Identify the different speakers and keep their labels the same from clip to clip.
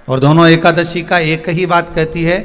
Speaker 1: और दोनों एकादशी का एक ही बात कहती है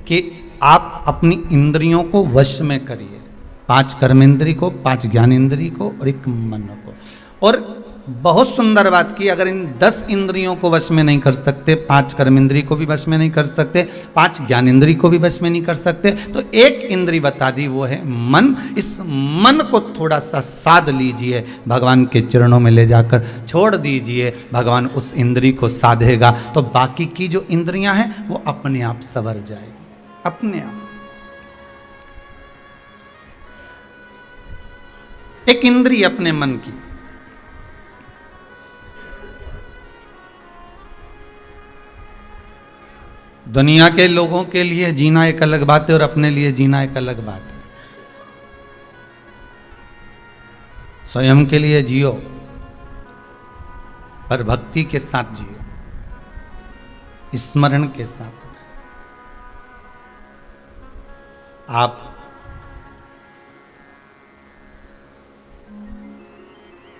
Speaker 1: कि आप अपनी इंद्रियों को वश में करिए, 5 कर्मेंद्री को, 5 ज्ञानेंद्री को और 1 मन को। और बहुत सुंदर बात की, अगर इन 10 इंद्रियों को वश में नहीं कर सकते, 5 कर्मेंद्री को भी वश में नहीं कर सकते, 5 ज्ञानेंद्री को भी वश में नहीं कर सकते, तो एक इंद्री बता दी, वो है मन। इस मन को थोड़ा सा साध लीजिए, भगवान के चरणों में ले जाकर छोड़ दीजिए, भगवान उस इंद्री को साधेगा, तो बाकी की जो इंद्रियां हैं वो अपने आप संवर जाएगी, अपने आप। एक इंद्री अपने मन की, दुनिया के लोगों के लिए जीना एक अलग बात है और अपने लिए जीना एक अलग बात है। स्वयं के लिए जियो, पर भक्ति के साथ जियो, स्मरण के साथ। आप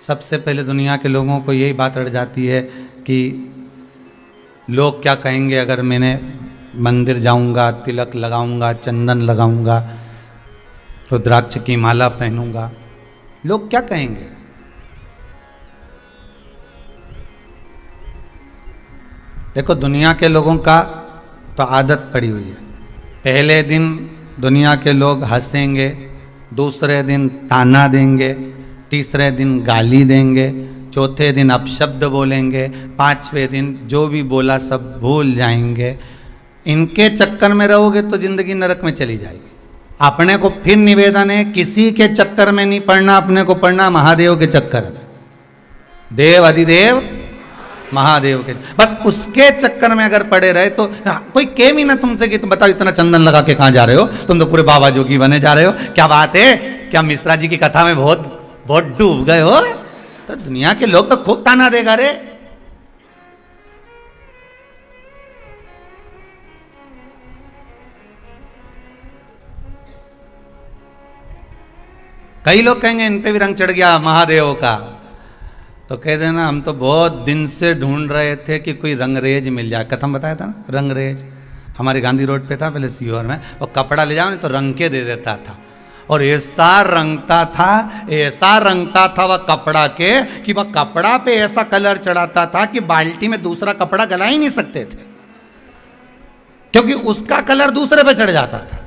Speaker 1: सबसे पहले दुनिया के लोगों को यही बात अड़ जाती है कि लोग क्या कहेंगे अगर मैंने मंदिर जाऊंगा, तिलक लगाऊंगा, चंदन लगाऊंगा, रुद्राक्ष की माला पहनूंगा, लोग क्या कहेंगे। देखो, दुनिया के लोगों का तो आदत पड़ी हुई है, पहले दिन दुनिया के लोग हंसेंगे, दूसरे दिन ताना देंगे, तीसरे दिन गाली देंगे, चौथे दिन अपशब्द बोलेंगे, 5वें दिन जो भी बोला सब भूल जाएंगे। इनके चक्कर में रहोगे तो जिंदगी नरक में चली जाएगी। अपने को फिर निवेदन है, किसी के चक्कर में नहीं पड़ना, अपने को पड़ना महादेव के चक्कर में, देव अधिदेव महादेव के, बस उसके चक्कर में अगर पड़े रहे तो कोई कह भी ना तुमसे कि तुम बताओ इतना चंदन लगा के कहाँ जा रहे हो, तुम तो पूरे बाबा जोगी बने जा रहे हो, क्या बात है, क्या मिश्रा जी की कथा में बहुत डूब गए हो। तो दुनिया के लोग तो खूब ताना देगा रे। कई लोग कहेंगे इन पे भी रंग चढ़ गया महादेव का, तो कह देना हम तो बहुत दिन से ढूंढ रहे थे कि कोई रंगरेज मिल जाए। कथम बताया था ना, रंगरेज हमारे गांधी रोड पे था पहले सीहोर में, और कपड़ा ले जाओ नहीं तो रंग के दे देता था, और ऐसा रंगता था वह कपड़ा के कि वह कपड़ा पे ऐसा कलर चढ़ाता था कि बाल्टी में दूसरा कपड़ा गला ही नहीं सकते थे, क्योंकि उसका कलर दूसरे पे चढ़ जाता था।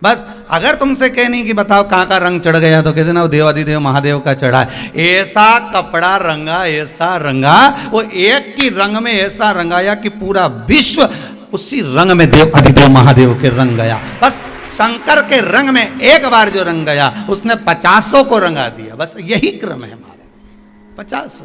Speaker 1: बस अगर तुमसे कहनी कि बताओ कहाँ का रंग चढ़ गया, तो कहते ना वो देवाधिदेव महादेव का चढ़ा है। ऐसा कपड़ा रंगा, ऐसा रंगा, वो एक की रंग में ऐसा रंगाया कि पूरा विश्व उसी रंग में देव अधिदेव महादेव के रंग गया। बस शंकर के रंग में एक बार जो रंग गया उसने 50 को रंगा दिया। बस यही क्रम है हमारा, 50।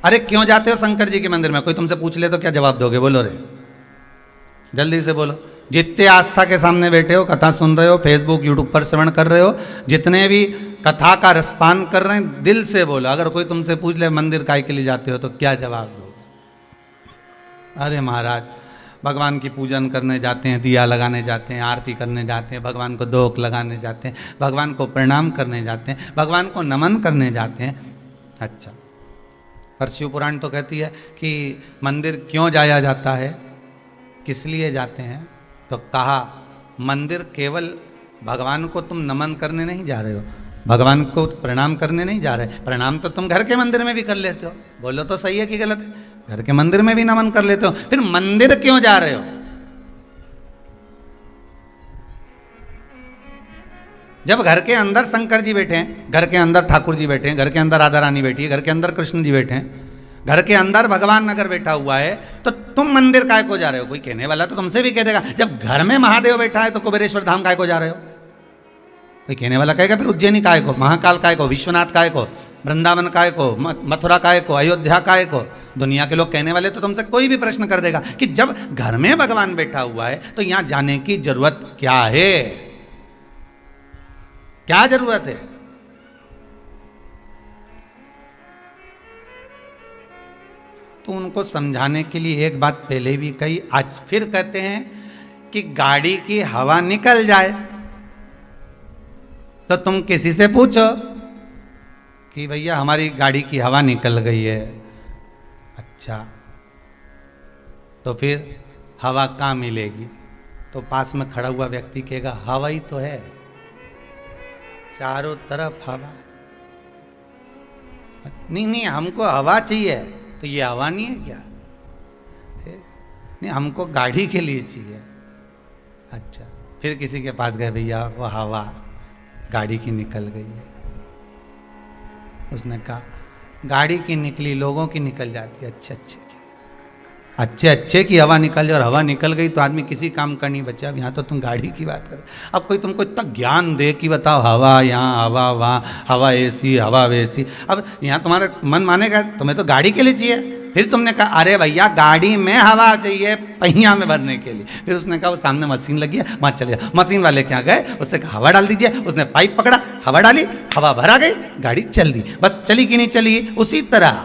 Speaker 1: अरे क्यों जाते हो शंकर जी के मंदिर में, कोई तुमसे पूछ ले तो क्या जवाब दोगे, बोलो रे, जल्दी से बोलो। जितने आस्था के सामने बैठे हो, कथा सुन रहे हो, फेसबुक यूट्यूब पर श्रवण कर रहे हो, जितने भी कथा का रसपान कर रहे हैं, दिल से बोलो। अगर कोई तुमसे पूछ ले मंदिर काहे के लिए जाते हो, तो क्या जवाब दोगे। अरे महाराज, भगवान की पूजन करने जाते हैं, दिया लगाने जाते हैं, आरती करने जाते हैं, भगवान को दोक लगाने जाते हैं, भगवान को प्रणाम करने जाते हैं, भगवान को नमन करने जाते हैं। अच्छा, पर शिव पुराण तो कहती है कि मंदिर क्यों जाया जाता है, किस लिए जाते हैं, तो कहा मंदिर केवल भगवान को तुम नमन करने नहीं जा रहे हो, भगवान को प्रणाम करने नहीं जा रहे। प्रणाम तो तुम घर के मंदिर में भी कर लेते हो, बोलो तो सही है कि गलत है, घर के मंदिर में भी नमन कर लेते हो, फिर मंदिर क्यों जा रहे हो। जब घर के अंदर शंकर जी बैठे हैं, घर के अंदर ठाकुर जी बैठे हैं, घर के अंदर राधा रानी बैठी है, घर के अंदर कृष्ण जी बैठे हैं, घर के अंदर भगवान अगर बैठा हुआ है, तो तुम मंदिर काय को जा रहे हो। कोई कहने वाला तो तुमसे भी कह देगा जब घर में महादेव बैठा है तो कुबेरेश्वर धाम काय को जा रहे हो। कोई कहने वाला कहेगा फिर उज्जैनी काय को, महाकाल काय को, विश्वनाथ काय को, वृंदावन काय को, मथुरा काय को, अयोध्या काय को। दुनिया के लोग कहने वाले तो तुमसे कोई भी प्रश्न कर देगा कि जब घर में भगवान बैठा हुआ है तो यहां जाने की जरूरत क्या है, क्या जरूरत है। तो उनको समझाने के लिए एक बात पहले भी कही, आज फिर कहते हैं कि गाड़ी की हवा निकल जाए तो तुम किसी से पूछो कि भैया हमारी गाड़ी की हवा निकल गई है। अच्छा, तो फिर हवा कहाँ मिलेगी? तो पास में खड़ा हुआ व्यक्ति कहेगा हवा ही तो है, चारों तरफ हवा। नहीं हमको हवा चाहिए। तो ये हवा नहीं है क्या? नहीं, हमको गाड़ी के लिए चाहिए। अच्छा, फिर किसी के पास गए, भैया वो हवा गाड़ी की निकल गई है। उसने कहा गाड़ी की निकली, लोगों की निकल जाती है। अच्छे की हवा निकल जाए और हवा निकल गई तो आदमी किसी काम का नहीं बचा। अब यहाँ तो तुम गाड़ी की बात कर। अब कोई तुमको इतना ज्ञान दे कि बताओ हवा यहाँ, हवा वहाँ, हवा ऐसी, हवा वैसी। अब यहाँ तुम्हारा मन मानेगा? तुम्हें तो गाड़ी के लिए चाहिए। फिर तुमने कहा अरे भैया गाड़ी में हवा चाहिए पहिया में भरने के लिए। फिर उसने कहा वो सामने मशीन लगी है, वहाँ चले जाओ। मशीन वाले के यहाँ गए, उससे कहा हवा डाल दीजिए। उसने पाइप पकड़ा, हवा डाली, हवा भरा गई, गाड़ी चल दी। बस चली कि नहीं चली? उसी तरह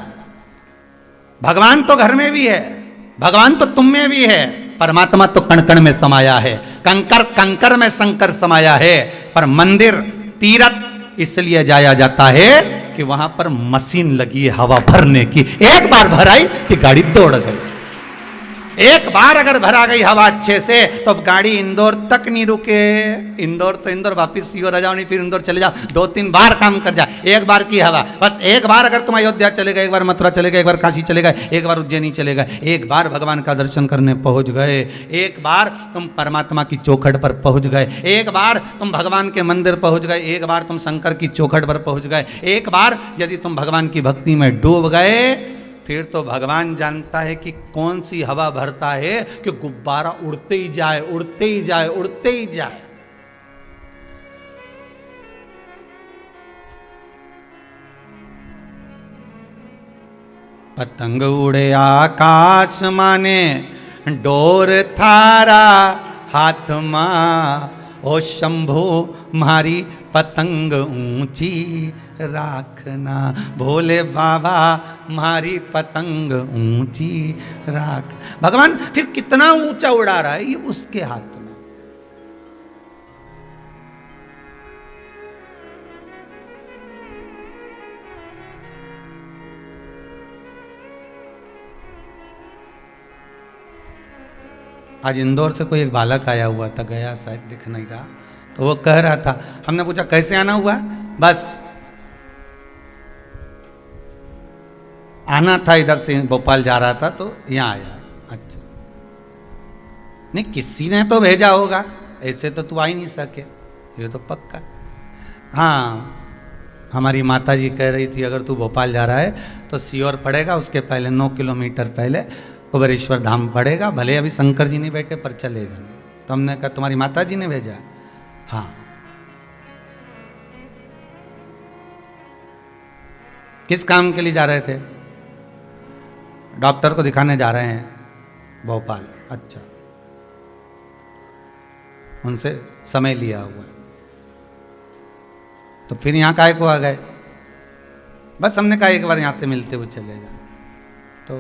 Speaker 1: भगवान तो घर में भी है, भगवान तो तुम में भी है, परमात्मा तो कण कण में समाया है, कंकर कंकर में शंकर समाया है। पर मंदिर तीर्थ इसलिए जाया जाता है कि वहां पर मशीन लगी है हवा भरने की। एक बार भराई कि गाड़ी दौड़ गई। एक बार अगर भरा गई हवा अच्छे से तो अब गाड़ी इंदौर तक नहीं रुके। इंदौर तो इंदौर, वापिस सीओ आ जाओ, नहीं फिर इंदौर चले जाओ, 2-3 बार काम कर जाए। एक बार की हवा, बस एक बार अगर तुम अयोध्या चले गए, एक बार मथुरा चले गए, एक बार काशी चले गए, एक बार उज्जैनी चले गए, एक बार भगवान का दर्शन करने पहुंच गए, एक बार तुम परमात्मा की चौखट पर पहुंच गए, एक बार तुम भगवान के मंदिर पहुंच गए, एक बार तुम शंकर की चौखट पर पहुंच गए, एक बार यदि तुम भगवान की भक्ति में डूब गए, फिर तो भगवान जानता है कि कौन सी हवा भरता है कि गुब्बारा उड़ते ही जाए, उड़ते ही जाए, उड़ते ही जाए। पतंग उड़े आकाश माने डोर थारा हाथ मां, ओ शंभो मारी पतंग ऊंची राखना, भोले बाबा मारी पतंग ऊंची राख। भगवान फिर कितना ऊंचा उड़ा रहा है, ये उसके हाथ में। आज इंदौर से कोई एक बालक आया हुआ था, गया शायद, दिख नहीं रहा, तो वो कह रहा था, हमने पूछा कैसे आना हुआ? बस आना था, इधर से भोपाल जा रहा था तो यहाँ आया। अच्छा, नहीं किसी ने तो भेजा होगा, ऐसे तो तू आ ही नहीं सके, ये तो पक्का। हाँ, हमारी माता जी कह रही थी अगर तू भोपाल जा रहा है तो सीहोर पड़ेगा, उसके पहले 9 किलोमीटर पहले कुबेरेश्वर धाम पड़ेगा, भले अभी शंकर जी नहीं बैठे पर चलेगा। तो हमने कहा तुम्हारी माता जी ने भेजा? हाँ। किस काम के लिए जा रहे थे? डॉक्टर को दिखाने जा रहे हैं भोपाल। अच्छा, उनसे समय लिया हुआ। तो फिर यहाँ काहे को आ गए? बस हमने कहा एक बार यहाँ से मिलते हुए चले जाए। तो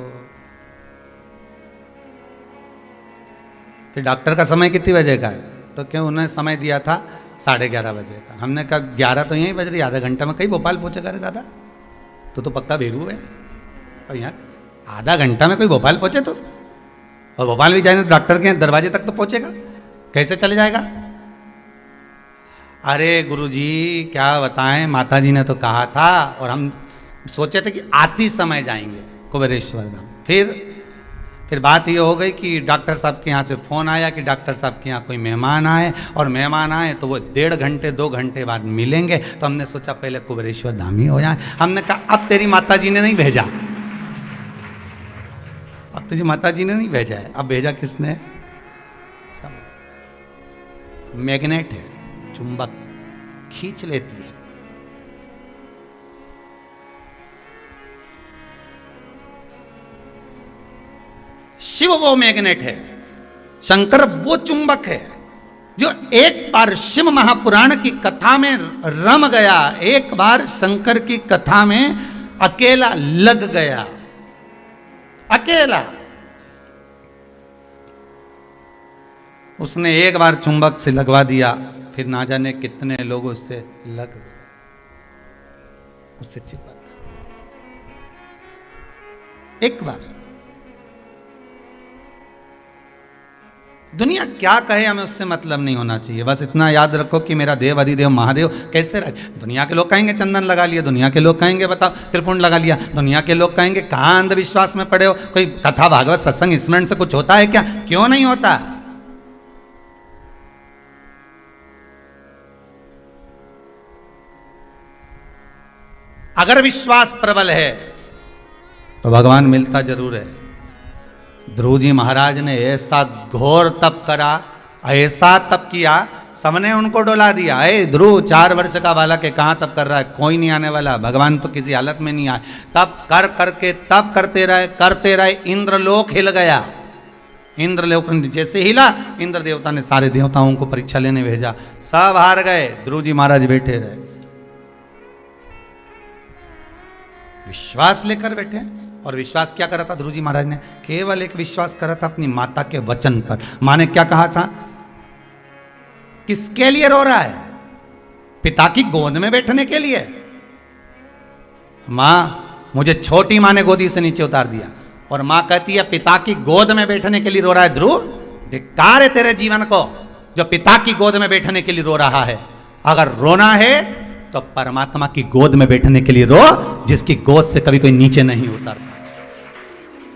Speaker 1: फिर डॉक्टर का समय कितनी बजे का है? तो क्यों उन्होंने समय दिया था 11:30 बजे का। हमने कहा 11 तो यहीं बज रही, आधा घंटा में कहीं भोपाल पहुँचेगा रे दादा, तो पक्का बेरू है। और यहाँ आधा घंटा में कोई भोपाल पहुँचे तो, और भोपाल भी जाए तो डॉक्टर के दरवाजे तक तो पहुँचेगा, कैसे चले जाएगा? अरे गुरुजी क्या बताएं, माता जी ने तो कहा था और हम सोचे थे कि आती समय जाएंगे कुबेरेश्वर धाम। फिर बात ये हो गई कि डॉक्टर साहब के यहाँ से फ़ोन आया कि डॉक्टर साहब के यहाँ कोई मेहमान आए, और मेहमान आए तो वो 1.5 घंटे 2 घंटे बाद मिलेंगे। तो हमने सोचा पहले कुबेरेश्वर धाम ही हो जाए। हमने कहा अब तेरी माता जी ने नहीं भेजा, अब तुझे माता जी ने नहीं भेजा है, अब भेजा किसने? मैग्नेट है, चुंबक खींच लेती है। शिव वो मैग्नेट है, शंकर वो चुंबक है जो एक बार शिव महापुराण की कथा में रम गया, एक बार शंकर की कथा में अकेला लग गया। अकेला। उसने एक बार चुंबक से लगवा दिया, फिर ना जाने कितने लोग उससे लग गए, उससे चिपक एक बार। दुनिया क्या कहे हमें उससे मतलब नहीं होना चाहिए। बस इतना याद रखो कि मेरा देव अधिदेव महादेव कैसे रहे। दुनिया के लोग कहेंगे चंदन लगा लिया, दुनिया के लोग कहेंगे बताओ त्रिपुंड लगा लिया, दुनिया के लोग कहेंगे कहाँ अंधविश्वास में पड़े हो, कोई कथा भागवत सत्संग स्मरण से कुछ होता है क्या? क्यों नहीं होता? अगर विश्वास प्रबल है तो भगवान मिलता जरूर है। ध्रुव जी महाराज ने ऐसा घोर तप करा, ऐसा तप किया, सबने उनको डोला दिया। अरे ध्रुव 4 वर्ष का बालक है, कहाँ तप कर रहा है, कोई नहीं आने वाला, भगवान तो किसी हालत में नहीं आए। तप कर करके तप करते रहे, इंद्रलोक हिल गया। इंद्रलोक जैसे हिला, इंद्र देवता ने सारे देवताओं को परीक्षा लेने भेजा, सब हार गए, ध्रुव जी महाराज बैठे रहे। विश्वास लेकर बैठे। और विश्वास क्या करा था ध्रुव जी महाराज ने? केवल एक विश्वास करा था अपनी माता के वचन पर। मां ने क्या कहा था? किसके लिए रो रहा है? पिता की गोद में बैठने के लिए। मां, मुझे छोटी मां ने गोदी से नीचे उतार दिया, और मां कहती है पिता की गोद में बैठने के लिए रो रहा है ध्रुव? धिक्कार है तेरे जीवन को जो पिता की गोद में बैठने के लिए रो रहा है। अगर रोना है तो परमात्मा की गोद में बैठने के लिए रो, जिसकी गोद से कभी कोई नीचे नहीं उतरता।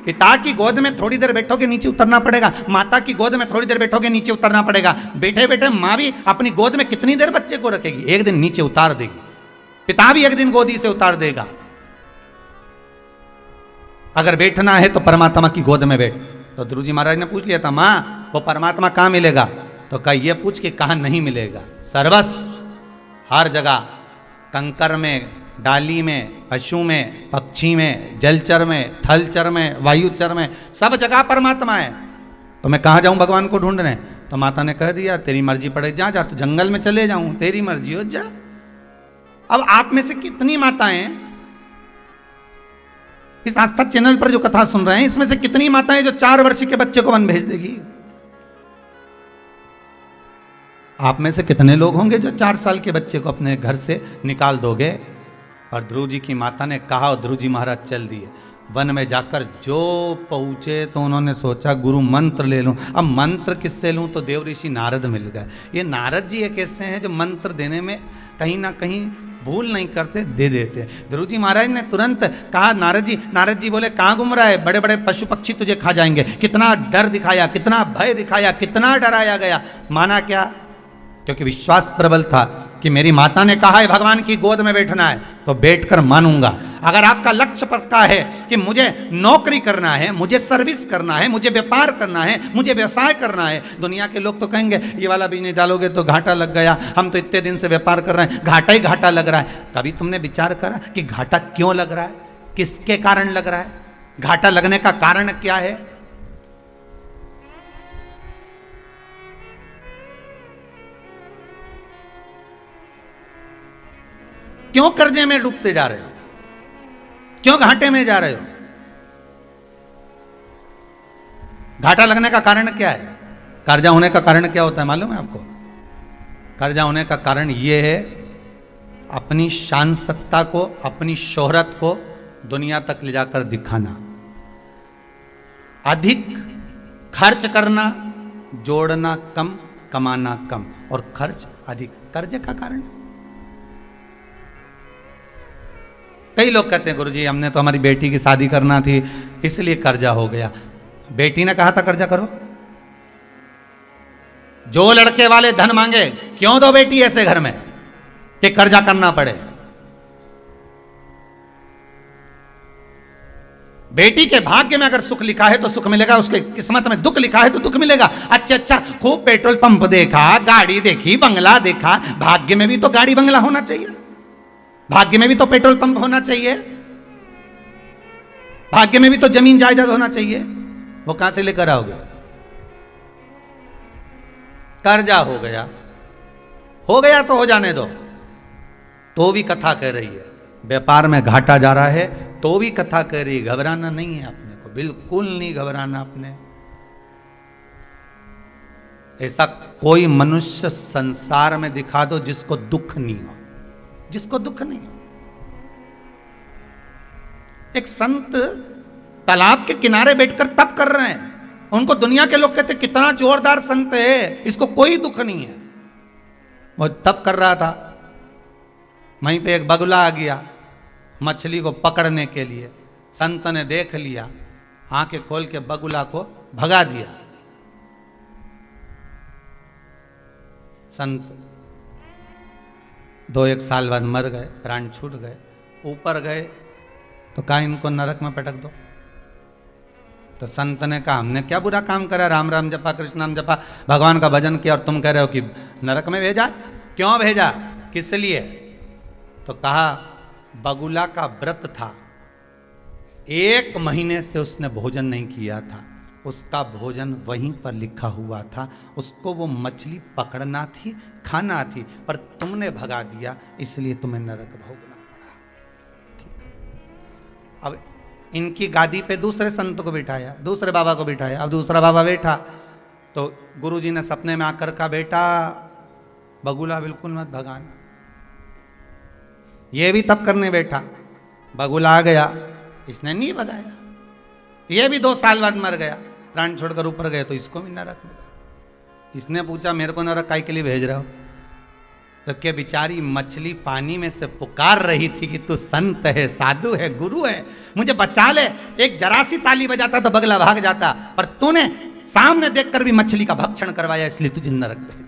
Speaker 1: पिता की गोद में थोड़ी देर बैठोगे नीचे उतरना पड़ेगा, माता की गोद में थोड़ी देर बैठोगे नीचे उतरना पड़ेगा। बैठे बैठे माँ भी अपनी गोद में कितनी देर बच्चे को रखेगी? एक दिन नीचे उतार देगी। पिता भी एक दिन गोदी से उतार देगा। अगर बैठना है तो परमात्मा की गोद में बैठ। तो ध्रुव जी महाराज ने पूछ लिया था, माँ वो परमात्मा कहाँ मिलेगा? तो कहा ये पूछ के कहाँ नहीं मिलेगा, सर्वस्व हर जगह, कंकर में, डाली में, पशु में, पक्षी में, जलचर में, थलचर में, वायुचर में, सब जगह परमात्मा है। तो मैं कहाँ जाऊं भगवान को ढूंढने? तो माता ने कह दिया तेरी मर्जी पड़े, जा जा, तो जंगल में चले जाऊं, तेरी मर्जी हो, जा। अब आप में से कितनी माताएं इस आस्था चैनल पर जो कथा सुन रहे हैं, इसमें से कितनी माताएं जो 4 वर्ष के बच्चे को वन भेज देगी? आप में से कितने लोग होंगे जो 4 साल के बच्चे को अपने घर से निकाल दोगे? और ध्रुव जी की माता ने कहा और ध्रुव जी महाराज चल दिए। वन में जाकर जो पहुँचे तो उन्होंने सोचा गुरु मंत्र ले लूँ। अब मंत्र किससे लूँ? तो देव ऋषि नारद मिल गए। ये नारद जी एक ऐसे हैं जो मंत्र देने में कहीं ना कहीं भूल नहीं करते, दे देते। ध्रुव जी महाराज ने तुरंत कहा नारद जी बोले कहाँ घूम रहा है? बड़े बड़े पशु पक्षी तुझे खा जाएंगे। कितना डर दिखाया, कितना भय दिखाया, कितना डराया गया। माना क्या? क्योंकि विश्वास प्रबल था कि मेरी माता ने कहा है भगवान की गोद में बैठना है तो बैठकर मानूंगा। अगर आपका लक्ष्य पक्का है कि मुझे नौकरी करना है, मुझे सर्विस करना है, मुझे व्यापार करना है, मुझे व्यवसाय करना है, दुनिया के लोग तो कहेंगे ये वाला बिजनेस डालोगे तो घाटा लग गया, हम तो इतने दिन से व्यापार कर रहे हैं, घाटा ही घाटा लग रहा है। कभी तुमने विचार करा कि घाटा क्यों लग रहा है? किसके कारण लग रहा है? घाटा लगने का कारण क्या है? क्यों कर्जे में डूबते जा रहे हो? क्यों घाटे में जा रहे हो? घाटा लगने का कारण क्या है? कर्जा होने का कारण क्या होता है मालूम है आपको? कर्जा होने का कारण यह है अपनी शान सत्ता को, अपनी शोहरत को दुनिया तक ले जाकर दिखाना, अधिक खर्च करना, जोड़ना कम, कमाना कम, और खर्च अधिक कर्जे का कारण। कई लोग कहते हैं गुरुजी हमने तो हमारी बेटी की शादी करना थी इसलिए कर्जा हो गया। बेटी ने कहा था कर्जा करो? जो लड़के वाले धन मांगे क्यों दो बेटी ऐसे घर में कि कर्जा करना पड़े? बेटी के भाग्य में अगर सुख लिखा है तो सुख मिलेगा, उसके किस्मत में दुख लिखा है तो दुख मिलेगा। अच्छा, खूब पेट्रोल पंप देखा, गाड़ी देखी, बंगला देखा, भाग्य में भी तो गाड़ी बंगला होना चाहिए, भाग्य में भी तो पेट्रोल पंप होना चाहिए, भाग्य में भी तो जमीन जायदाद होना चाहिए। वो कहां से लेकर आओगे? कर्जा हो गया तो हो जाने दो, तो भी कथा कह रही है। व्यापार में घाटा जा रहा है तो भी कथा कह रही है। घबराना नहीं है अपने को, बिल्कुल नहीं घबराना अपने। ऐसा कोई मनुष्य संसार में दिखा दो जिसको दुख नहीं हो, जिसको दुख नहीं हो। एक संत तालाब के किनारे बैठकर तप कर रहे हैं, उनको दुनिया के लोग कहते कितना जोरदार संत है, इसको कोई दुख नहीं है। वो तप कर रहा था, वहीं पे एक बगुला आ गया मछली को पकड़ने के लिए। संत ने देख लिया, आंखें खोल के बगुला को भगा दिया। संत 2-1 साल बाद मर गए, प्राण छूट गए। ऊपर गए तो कहा इनको नरक में पटक दो। तो संत ने कहा हमने क्या बुरा काम करा, राम राम जपा, कृष्ण नाम जपा, भगवान का भजन किया, और तुम कह रहे हो कि नरक में भेजा। क्यों भेजा, किस लिए? तो कहा बगुला का व्रत था, 1 महीने से उसने भोजन नहीं किया था, उसका भोजन वहीं पर लिखा हुआ था, उसको वो मछली पकड़ना थी, खाना थी, पर तुमने भगा दिया, इसलिए तुम्हें नरक भोगना पड़ा। ठीक है। अब इनकी गादी पे दूसरे संत को बिठाया, दूसरे बाबा को बिठाया। अब दूसरा बाबा बैठा तो गुरुजी ने सपने में आकर कहा बेटा बगुला बिल्कुल मत भगाना। ये भी तप करने बैठा, बगुला आ गया, इसने नहीं भगाया। ये भी 2 साल बाद मर गया, प्राण छोड़कर ऊपर गए, तो इसको भी नरक मिला। इसने पूछा मेरे को नरक काय के लिए भेज रहे हो? तो क्या बेचारी मछली पानी में से पुकार रही थी कि तू संत है, साधु है, गुरु है, मुझे बचा ले। एक जरा सी ताली बजाता तो बगला भाग जाता, पर तूने सामने देखकर भी मछली का भक्षण करवाया, इसलिए तुझे नरक भेजा।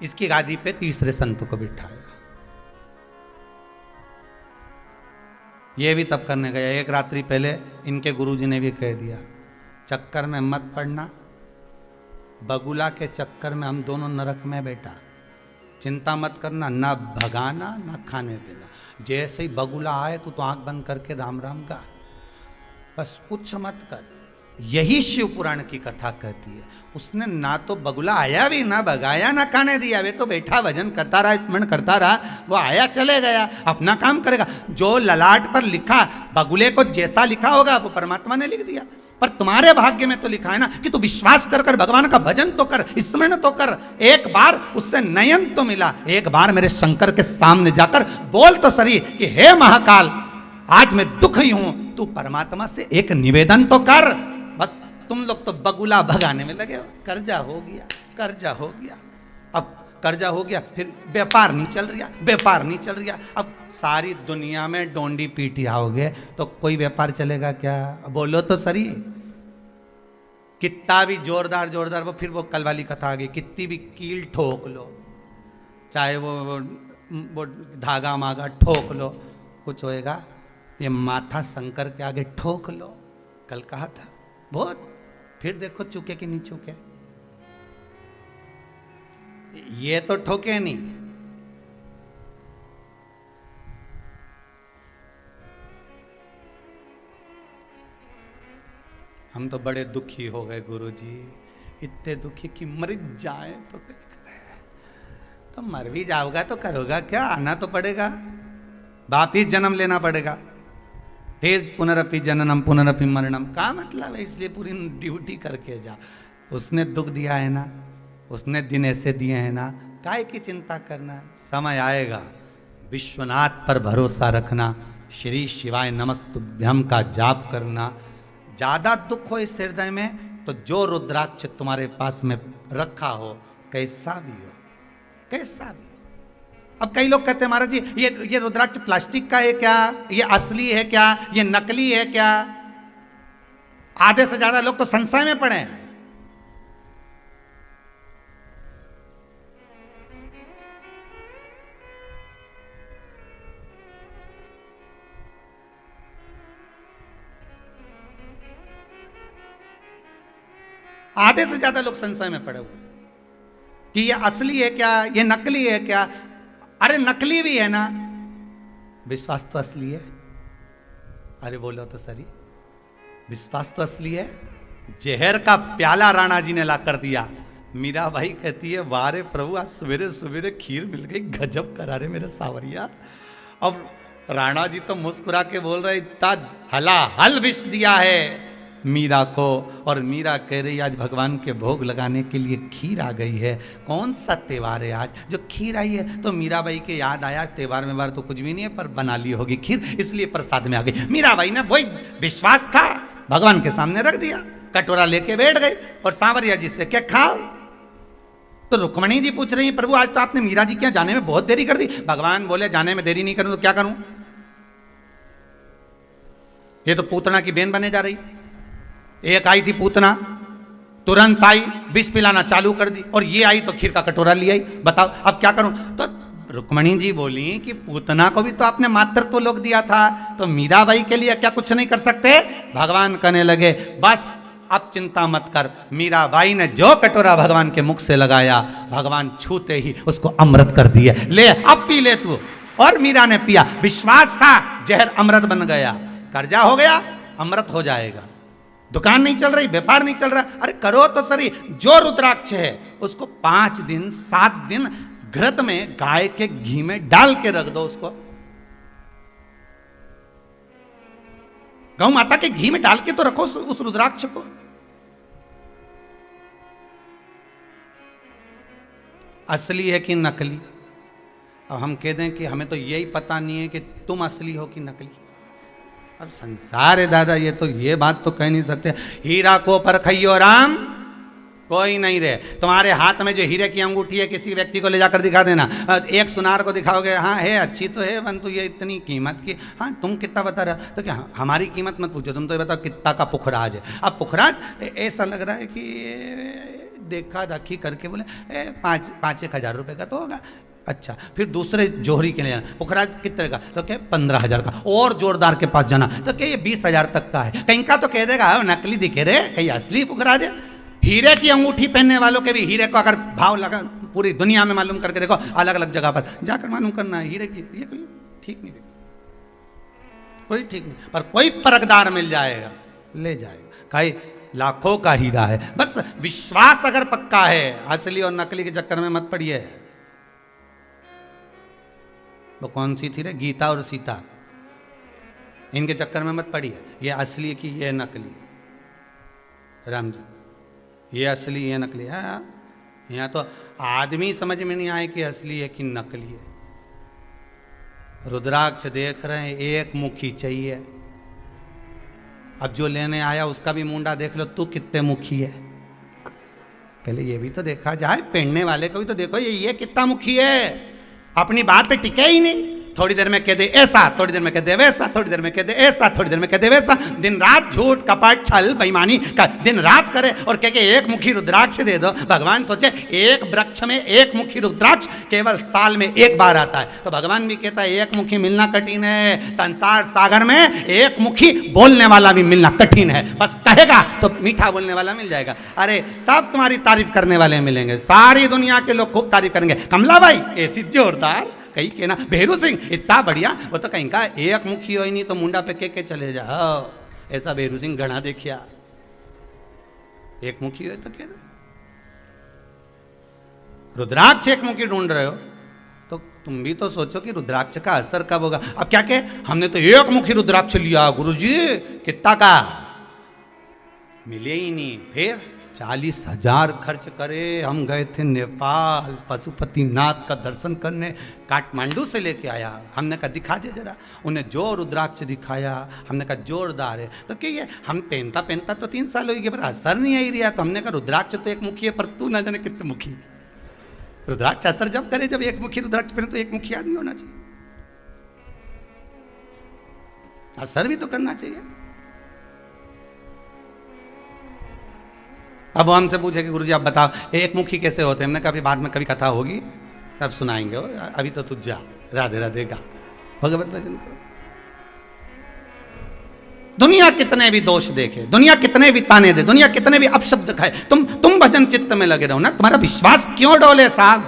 Speaker 1: इसकी गादी पे तीसरे संत को बिठाया। ये भी तप करने गया। एक रात्रि पहले इनके गुरुजी ने भी कह दिया चक्कर में मत पड़ना, बगुला के चक्कर में हम दोनों नरक में बेटा, चिंता मत करना, ना भगाना ना खाने देना। जैसे ही बगुला आए तो आंख बंद करके राम राम गा, बस कुछ मत कर। यही शिव पुराण की कथा कहती है। उसने ना तो बगुला आया भी, ना भगाया, ना खाने दिया, वे तो बैठा भजन करता रहा, स्मरण करता रहा। वो आया चले गया, अपना काम करेगा। जो ललाट पर लिखा, बगुले को जैसा लिखा होगा वो परमात्मा ने लिख दिया। पर तुम्हारे भाग्य में तो लिखा है ना कि तू विश्वास कर कर भगवान का भजन तो कर, स्मरण तो कर। एक बार उससे नयन तो मिला, एक बार मेरे शंकर के सामने जाकर बोल तो सही कि हे महाकाल, आज मैं दुखी हूं, तू परमात्मा से एक निवेदन तो कर। बस तुम लोग तो बगुला भगाने में लगे हो। कर्जा हो गया, कर्जा हो गया, अब कर्जा हो गया, फिर व्यापार नहीं चल रहा, व्यापार नहीं चल रहा। अब सारी दुनिया में डोंडी पीटी आओगे तो कोई व्यापार चलेगा क्या? बोलो तो सही। कितना भी जोरदार जोरदार वो, फिर वो कल वाली कथा आ गई, कितनी भी कील ठोक लो, चाहे वो धागा मागा ठोक लो, कुछ होएगा? ये माथा शंकर के आगे ठोक लो। कल कहा था बहुत, फिर देखो चुके कि नहीं चुके। ये तो ठोके नहीं। हम तो बड़े दुखी हो गए गुरुजी, इतने दुखी कि मर जाए तो क्या करे। तो मर भी जाओगा तो करोगा क्या? आना तो पड़ेगा, वापिस जन्म लेना पड़ेगा, फिर पुनरपि जननम पुनरपि मरणम। का मतलब है? इसलिए पूरी ड्यूटी करके जा। उसने दुख दिया है ना, उसने दिन ऐसे दिए हैं ना, काय की चिंता करना? समय आएगा। विश्वनाथ पर भरोसा रखना, श्री शिवाय नमस्तुभ्यम का जाप करना। ज़्यादा दुख हो इस हृदय में तो जो रुद्राक्ष तुम्हारे पास में रखा हो, कैसा भी हो, कैसा भी हो। अब कई लोग कहते हैं महाराज जी ये रुद्राक्ष प्लास्टिक का है क्या, ये असली है क्या, ये नकली है क्या? आधे से ज्यादा लोग तो संशय में पड़े हैं। आधे से ज्यादा लोग संशय में पड़े हुए कि ये असली है क्या, ये नकली है क्या। अरे नकली भी है ना, विश्वास तो असली है। अरे बोलो तो सही, विश्वास तो असली है। जहर का प्याला राणा जी ने ला कर दिया, मीराबाई कहती है वाह रे प्रभु, आज सवेरे सवेरे खीर मिल गई, गजब करा रे मेरे सावरिया। अब राणा जी तो मुस्कुरा के बोल रहे इतना हला हल विष दिया है मीरा को, और मीरा कह रही आज भगवान के भोग लगाने के लिए खीर आ गई है। कौन सा त्योहार है आज जो खीर आई है? तो मीराबाई के याद आया त्योहार में तो कुछ भी नहीं है, पर बना ली होगी खीर, इसलिए प्रसाद में आ गई। मीराबाई ने वही विश्वास था, भगवान के सामने रख दिया, कटोरा लेके बैठ गई और सांवरिया जी से क्या खाओ। तो रुक्मणी जी पूछ रही प्रभु आज तो आपने मीरा जी क्या जाने में बहुत देरी कर दी। भगवान बोले जाने में देरी नहीं करूं तो क्या करूं, ये तो पूतना की बेन बने जा रही। एक आई थी पूतना, तुरंत आई, विष पिलाना चालू कर दी, और ये आई तो खीर का कटोरा ले आई, बताओ अब क्या करूं। तो रुक्मणी जी बोली कि पूतना को भी तो आपने मातृत्व लोक दिया था, तो मीराबाई के लिए क्या कुछ नहीं कर सकते? भगवान कहने लगे बस अब चिंता मत कर। मीराबाई ने जो कटोरा भगवान के मुख से लगाया, भगवान छूते ही उसको अमृत कर दिए, ले अब पी ले तू। और मीरा ने पिया, विश्वास था जहर अमृत बन गया, कर्जा हो गया अमृत हो जाएगा। दुकान नहीं चल रही, व्यापार नहीं चल रहा, अरे करो तो सही। जो रुद्राक्ष है उसको 5 दिन 7 दिन घृत में गाय के घी में डाल के रख दो, उसको गौ माता के घी में डाल के तो रखो उस रुद्राक्ष को। असली है कि नकली? अब हम कह दें कि हमें तो यही पता नहीं है कि तुम असली हो कि नकली। अब संसार है दादा, ये तो ये बात तो कह नहीं सकते। हीरा को परखइयो राम कोई नहीं दे। तुम्हारे हाथ में जो हीरे की अंगूठी है किसी व्यक्ति को ले जाकर दिखा देना, एक सुनार को दिखाओगे, हाँ है अच्छी तो है परंतु ये इतनी कीमत की, हाँ तुम कितना बता रहे हो, तो क्या हमारी कीमत मत पूछो, तुम तो ये बताओ कितना का पुखराज है। अब पुखराज ऐसा लग रहा है कि देखा दाखी करके बोले 5-1 हज़ार रुपये का तो होगा। अच्छा, फिर दूसरे जोहरी के लिए जाना, पुखराज कितने का, तो क्या 15,000 का। और जोरदार के पास जाना तो क्या ये 20,000 तक का है। कहीं का तो कह देगा नकली दिखे रे, कहीं असली पुखराज है। हीरे की अंगूठी पहनने वालों के भी हीरे को अगर भाव लगा पूरी दुनिया में मालूम करके देखो, अलग अलग जगह पर जाकर मालूम करना है हीरे की, ये कोई ठीक नहीं, कोई ठीक नहीं, पर कोई परखदार मिल जाएगा ले जाएगा। कई लाखों का हीरा है, बस विश्वास अगर पक्का है, असली और नकली के चक्कर में मत पड़िए। वो कौन सी थी रे, गीता और सीता, इनके चक्कर में मत पड़िए। ये असली की ये नकली, राम जी ये असली ये नकली है। यहाँ तो आदमी समझ में नहीं आए कि असली है कि नकली है। रुद्राक्ष देख रहे हैं, एक मुखी चाहिए। अब जो लेने आया उसका भी मुंडा देख लो, तू कितने मुखी है। पहले ये भी तो देखा जाए, पहनने वाले को भी तो देखो ये कितना मुखी है। अपनी बात पे टिके ही नहीं, थोड़ी देर में कह दे ऐसा, थोड़ी देर में कह दे वैसा, थोड़ी देर में कह दे ऐसा, थोड़ी देर में कह दे वैसा। दिन रात झूठ कपट छल बेईमानी का दिन रात करे और कह के एक मुखी रुद्राक्ष दे दो। भगवान सोचे एक वृक्ष में एक मुखी रुद्राक्ष केवल साल में एक बार आता है, तो भगवान भी कहता है एक मुखी मिलना कठिन है। संसार सागर में एक मुखी बोलने वाला भी मिलना कठिन है, बस कहेगा तो मीठा बोलने वाला मिल जाएगा। अरे सब तुम्हारी तारीफ करने वाले मिलेंगे, सारी दुनिया के लोग खूब तारीफ करेंगे। कमला बाई ऐसी जोरदार, कहीं के ना भेरू सिंह इतना बढ़िया, वो तो कहीं का एक मुखी हो ही नहीं तो मुंडा पे के चले जाओ। ऐसा भेरू सिंह घना देखिया, एक मुखी हो तो क्या। रुद्राक्ष एक मुखी ढूंढ रहे हो तो तुम भी तो सोचो कि रुद्राक्ष का असर कब होगा। अब क्या के हमने तो एक मुखी रुद्राक्ष लिया गुरुजी, कितना का मिले ही नहीं। फिर 40,000 खर्च करे, हम गए थे नेपाल पशुपतिनाथ का दर्शन करने, काठमांडू से लेके आया। हमने कहा दिखा दे जरा, उन्हें जो रुद्राक्ष दिखाया, हमने कहा जोरदार है। तो क्या ये हम पहनता तो 3 साल हो गए पर असर नहीं आई रहा। तो हमने कहा रुद्राक्ष तो एक मुखी है पर तू ना जाने कितने मुखी। रुद्राक्ष असर जब करे जब एक मुखी रुद्राक्ष पहने, तो एक मुखी आदमी होना चाहिए, असर भी तो करना चाहिए। अब वो हमसे पूछे कि गुरुजी आप बताओ एक मुखी कैसे होते हैं। हमने कहा बाद में कभी कथा होगी तब सुनाएंगे, अभी तो तू जा, राधे राधे गा, भगवत भजन करो। दुनिया कितने भी दोष देखे, दुनिया कितने भी ताने दे, दुनिया कितने भी अपशब्द खाए, तुम भजन चित्त में लगे रहो ना। तुम्हारा विश्वास क्यों डोले साहब?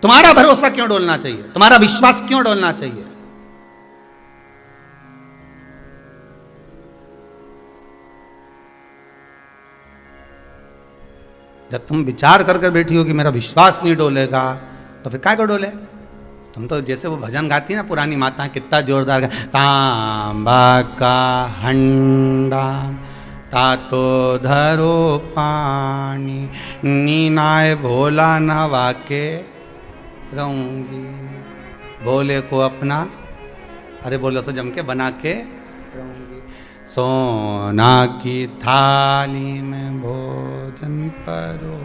Speaker 1: तुम्हारा भरोसा क्यों डोलना चाहिए? तुम्हारा विश्वास क्यों डोलना चाहिए? जब तुम विचार कर कर बैठी हो कि मेरा विश्वास नहीं डोलेगा, तो फिर क्या को डोले? तुम तो जैसे वो भजन गाती ना पुरानी माता, कितना जोरदार तांबा का हंडा तातो धरो पानी, नीनाए भोला नवा के रहूंगी। भोले को अपना, अरे बोलो तो जम के बना के रहूंगी। सोना की थाली में भोजन परो,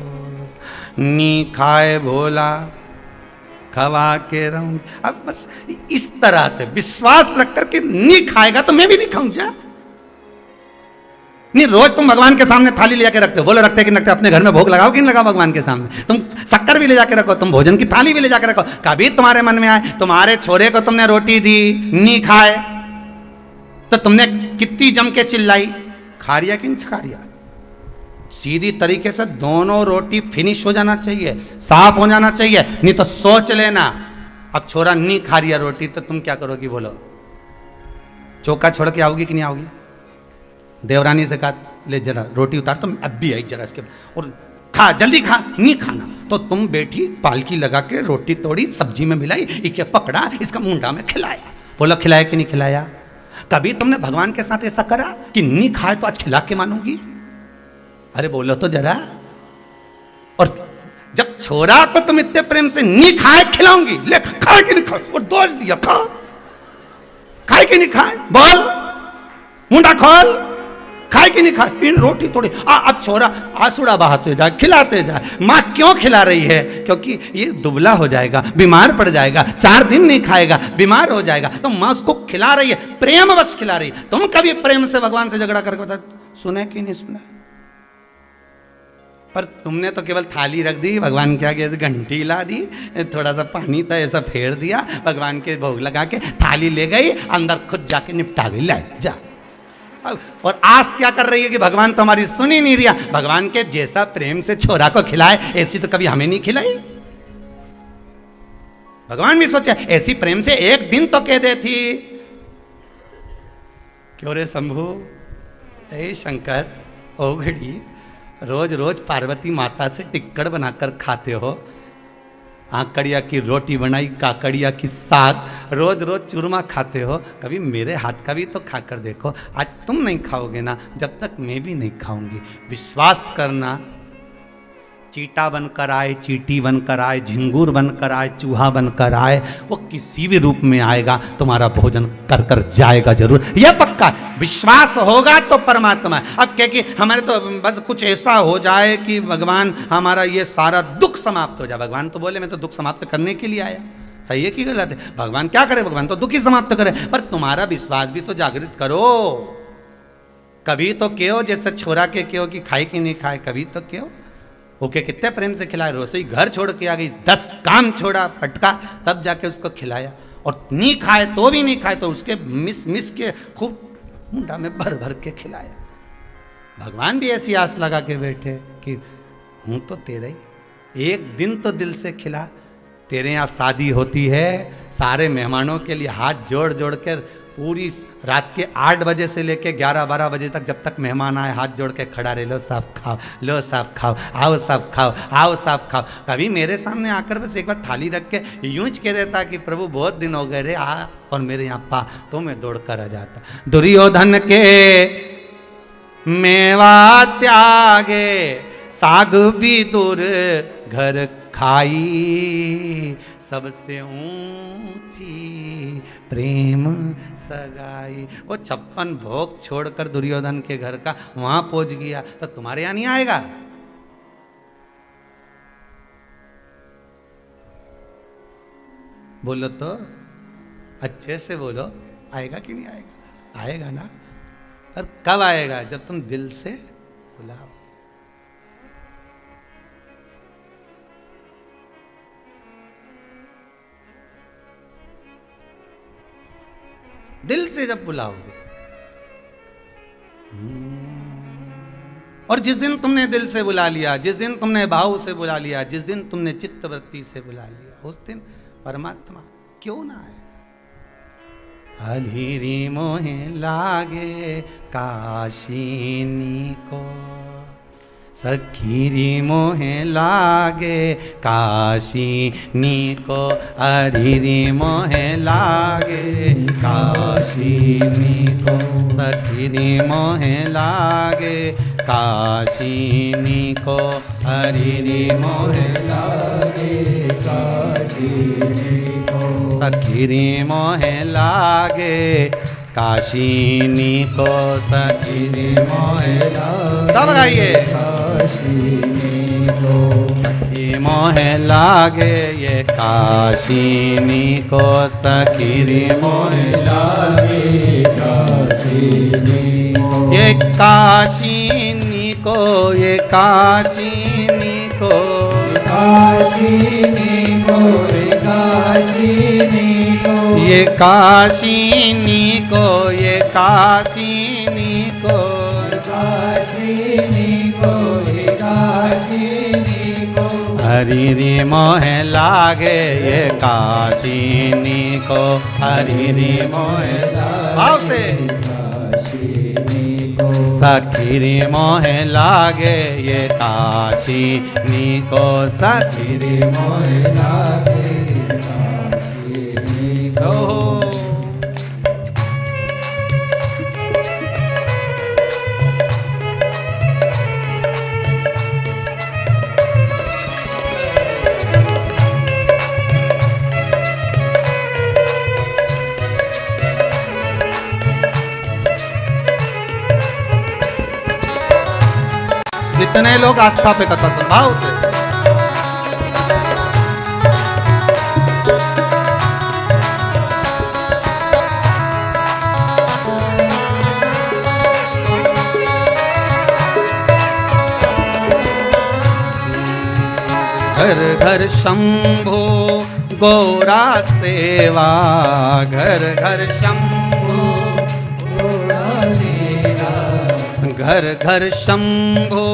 Speaker 1: नी खाए भोला खवा के रहूंगी। अब बस इस तरह से विश्वास रख कर के नहीं खाएगा तो मैं भी नहीं खाऊंगा। नहीं, रोज तुम भगवान के सामने थाली ले जाके रखते हो, बोलो रखते कि रखते? अपने घर में भोग लगाओ कि नहीं लगाओ भगवान के सामने? तुम शक्कर भी ले जाके रखो, तुम भोजन की थाली भी ले जाके रखो। कभी तुम्हारे मन में आए, तुम्हारे छोरे को तुमने रोटी दी, नहीं खाए, तो तुमने कितनी जम के चिल्लाई, खा रिया कि नहीं खा रिया? सीधी तरीके से दोनों रोटी फिनिश हो जाना चाहिए, साफ हो जाना चाहिए। नहीं तो सोच लेना, अब छोरा नहीं खा रिया रोटी तो तुम क्या करोगी? बोलो, चौका छोड़ के आओगी कि नहीं आओगी? देवरानी से कहा ले जरा रोटी उतार, तुम अब भी आई जरा इसके, और खा जल्दी खा। नहीं खाना तो तुम बैठी पालकी लगा के रोटी तोड़ी, सब्जी में मिलाई, इके पकड़ा, इसका मुंडा में खिलाया। बोलो खिलाया कि नहीं खिलाया? कभी तुमने भगवान के साथ ऐसा करा कि नहीं खाए तो आज खिला के मानूंगी? अरे बोलो तो जरा। और जब छोरा को तुम इतने प्रेम से नहीं खाए खिलाऊंगी, ले खाए कि नहीं खाए? और दोष दिया, खा, खाए कि नहीं खाए? बोल, मुंडा खोल, खाए कि नहीं खाए? इन रोटी थोड़ी। अब छोरा आंसुड़ा बहाते जाए, खिलाते जाए। माँ क्यों खिला रही है? क्योंकि ये दुबला हो जाएगा, बीमार पड़ जाएगा, 4 दिन नहीं खाएगा, बीमार हो जाएगा, तो माँ उसको खिला रही है, प्रेम बस खिला रही है। तुम कभी प्रेम से भगवान से झगड़ा करके बता, सुने कि नहीं सुने? पर तुमने तो केवल थाली रख दी, भगवान के आगे ऐसे घंटी ला दी, थोड़ा सा पानी था ऐसा फेर दिया, भगवान के भोग लगा के थाली ले गई, अंदर खुद जाके निपटा गई, लाए जा। और आस क्या कर रही है कि भगवान तो हमारी सुन ही नहीं रिया। भगवान के जैसा प्रेम से छोरा को खिलाए, ऐसी तो कभी हमें नहीं खिलाई। भगवान भी सोचा ऐसी प्रेम से एक दिन तो कह दे थी। क्यों रे शंभू, ए शंकर, ओघड़ी, रोज रोज पार्वती माता से टिक्कड़ बनाकर खाते हो, आकड़िया की रोटी बनाई, काकड़िया की साग, रोज रोज चूरमा खाते हो, कभी मेरे हाथ का भी तो खाकर देखो। आज तुम नहीं खाओगे ना, जब तक मैं भी नहीं खाऊंगी। विश्वास करना, चीटा बनकर आए, चीटी बनकर आए, झिंगूर बनकर आए, चूहा बनकर आए, वो किसी भी रूप में आएगा, तुम्हारा भोजन कर कर जाएगा जरूर, यह पक्का। विश्वास होगा तो परमात्मा। अब क्या कि हमारे तो बस कुछ ऐसा हो जाए कि भगवान हमारा ये सारा दुख समाप्त हो जाए। भगवान तो बोले मैं तो दुख समाप्त करने के लिए आया। सही है कि गलत है? भगवान क्या करे? भगवान तो दुख ही समाप्त करे। पर तुम्हारा विश्वास भी तो जागृत करो। कभी तो क्यों, जैसे छोरा के क्यों कि खाए कि नहीं खाए, कभी तो क्यों ओके कितने प्रेम से खिलाए। रसोई घर छोड़ के आ गई, 10 काम छोड़ा, पटका, तब जाके उसको खिलाया। और नहीं खाए तो भी नहीं खाए तो उसके मिस मिस के खूब मुंडा में भर भर के खिलाया। भगवान भी ऐसी आस लगा के बैठे कि हूं तो तेरा ही, एक दिन तो दिल से खिला। तेरे यहाँ शादी होती है, सारे मेहमानों के लिए हाथ जोड़ जोड़ कर पूरी रात के 8 बजे से लेके 11-12 बजे तक, जब तक मेहमान आए हाथ जोड़ के खड़ा रहे, लो साहब खाओ, लो साहब खाओ, आओ साहब खाओ, आओ साहब खाओ। कभी मेरे सामने आकर बस एक बार थाली रख के यूं कह देता कि प्रभु बहुत दिन हो गए रे, आ और मेरे यहाँ पा, तो मैं दौड़ कर आ जाता। दुर्योधन के मेवा त्यागे, साग विदुर घर खाई, सबसे ऊंची प्रेम सगाई। वो 56 भोग छोड़कर दुर्योधन के घर का वहां पहुंच गया, तो तुम्हारे यहां नहीं आएगा? बोलो तो अच्छे से बोलो, आएगा कि नहीं आएगा? आएगा ना। पर कब आएगा? जब तुम दिल से बुलाओ। दिल से जब बुलाओगे। और जिस दिन तुमने दिल से बुला लिया, जिस दिन तुमने भाव से बुला लिया, जिस दिन तुमने चित्तवृत्ति से बुला लिया, उस दिन परमात्मा क्यों ना आए। हलीरी मोहे लागे काशीनी को, सखीरी मोहे लागे काशीनी को, अरिरी मोहे लागे काशीनी को, सखीरी मोहे लागे काशीनी को, अरिरी मोहे लागे काशीनी को, सखीरी मोहे लागे काशीनी को, सखीरी मोहे लागे। सब गाइए। काशीनी को सखी मोहे लागे ये काशीनी को, सखीरी मोहे लागे काशीनी को, ये काशीनी को, ये काशीनी को, काशीनी को, ये काशीनी को, ये काशीनी को, ये काशीनी को, काशीनी को, ये काशीनी को, हरिरी मोहे लागे ये काशीनी को, हरिरी मोहे भाव से काशीनी को, सखीरी मोहे लागे ये काशीनी को, सखीरी मोहे लागे काशीनी को। जितने लोग आस्था पे कथा सुन भाव से, घर घर शंभो गौरा सेवा, घर घर शंभो गौरा सेवा, घर घर शंभो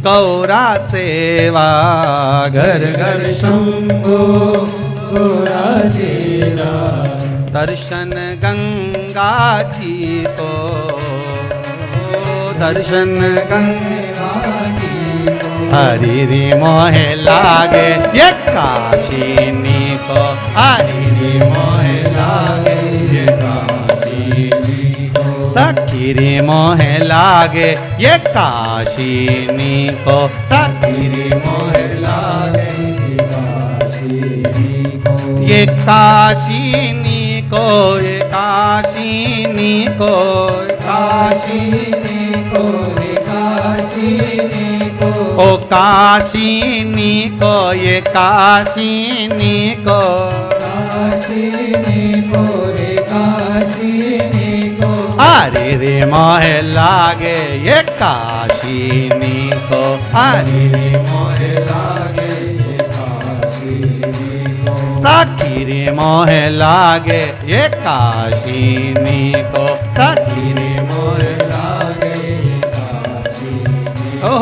Speaker 1: गौरा सेवा, घर घर शंभो गौरा सेवा, दर्शन गंगा जी को, दर्शन गंगा जी को, हरिरी मोहे लागे ये काशीनी को, हरिरी मोहे लागे ये काशीनी को, सखीरी मोहे लागे ये काशीनी को, सखीरी मोहे लागे ये काशीनी को, ये काशीनी को, ये काशीनी को, काशीनी को, ये काशीनी को, ओ काशीनी को, ये काशीनी को, काशीनी को, रे काशीनी को, हरि रे मोहे लागे ये काशीनी को, हरि रे मोहे लागे ये काशीनी को, सखी रे मोहे लागे ये काशीनी को, सखी रे मोहे लागे ये काशीनी को।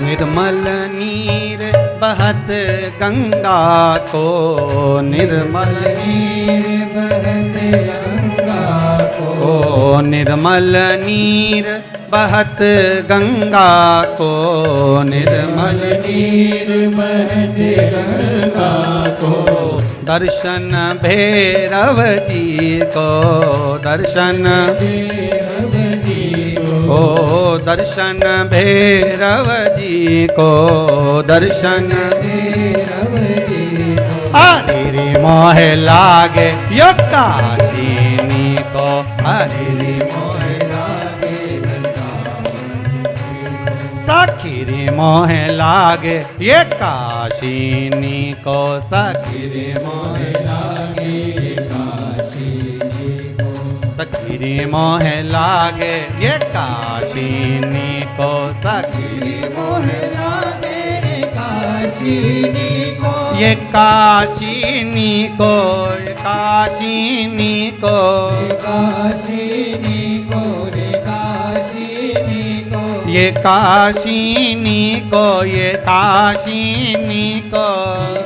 Speaker 1: निर्मल नीर बहत गंगा को, निर्मल नीर बहत गंगा को, निर्मल नीर बहत गंगा को, निर्मल नीर बहत गंगा को, दर्शन भैरव जी को, दर्शन
Speaker 2: भैरव जी
Speaker 1: ओ दर्शन भैरव जी को, दर्शन
Speaker 2: भैरव जी
Speaker 1: हरि मोह लागे यो काशिनी को, हरि मोह सखी रे मोह लागे ये काशिनी को, सखी रे मोह लागे ये काशिनी को, सखी रे मोह लागे ये काशिनी को, सखी रे मोह
Speaker 2: लागे रे काशिनी को,
Speaker 1: ये काशिनी को, ये काशिनी को,
Speaker 2: काशिनी को रे काशिनी को,
Speaker 1: ये काशिनी को, ये काशिनी को,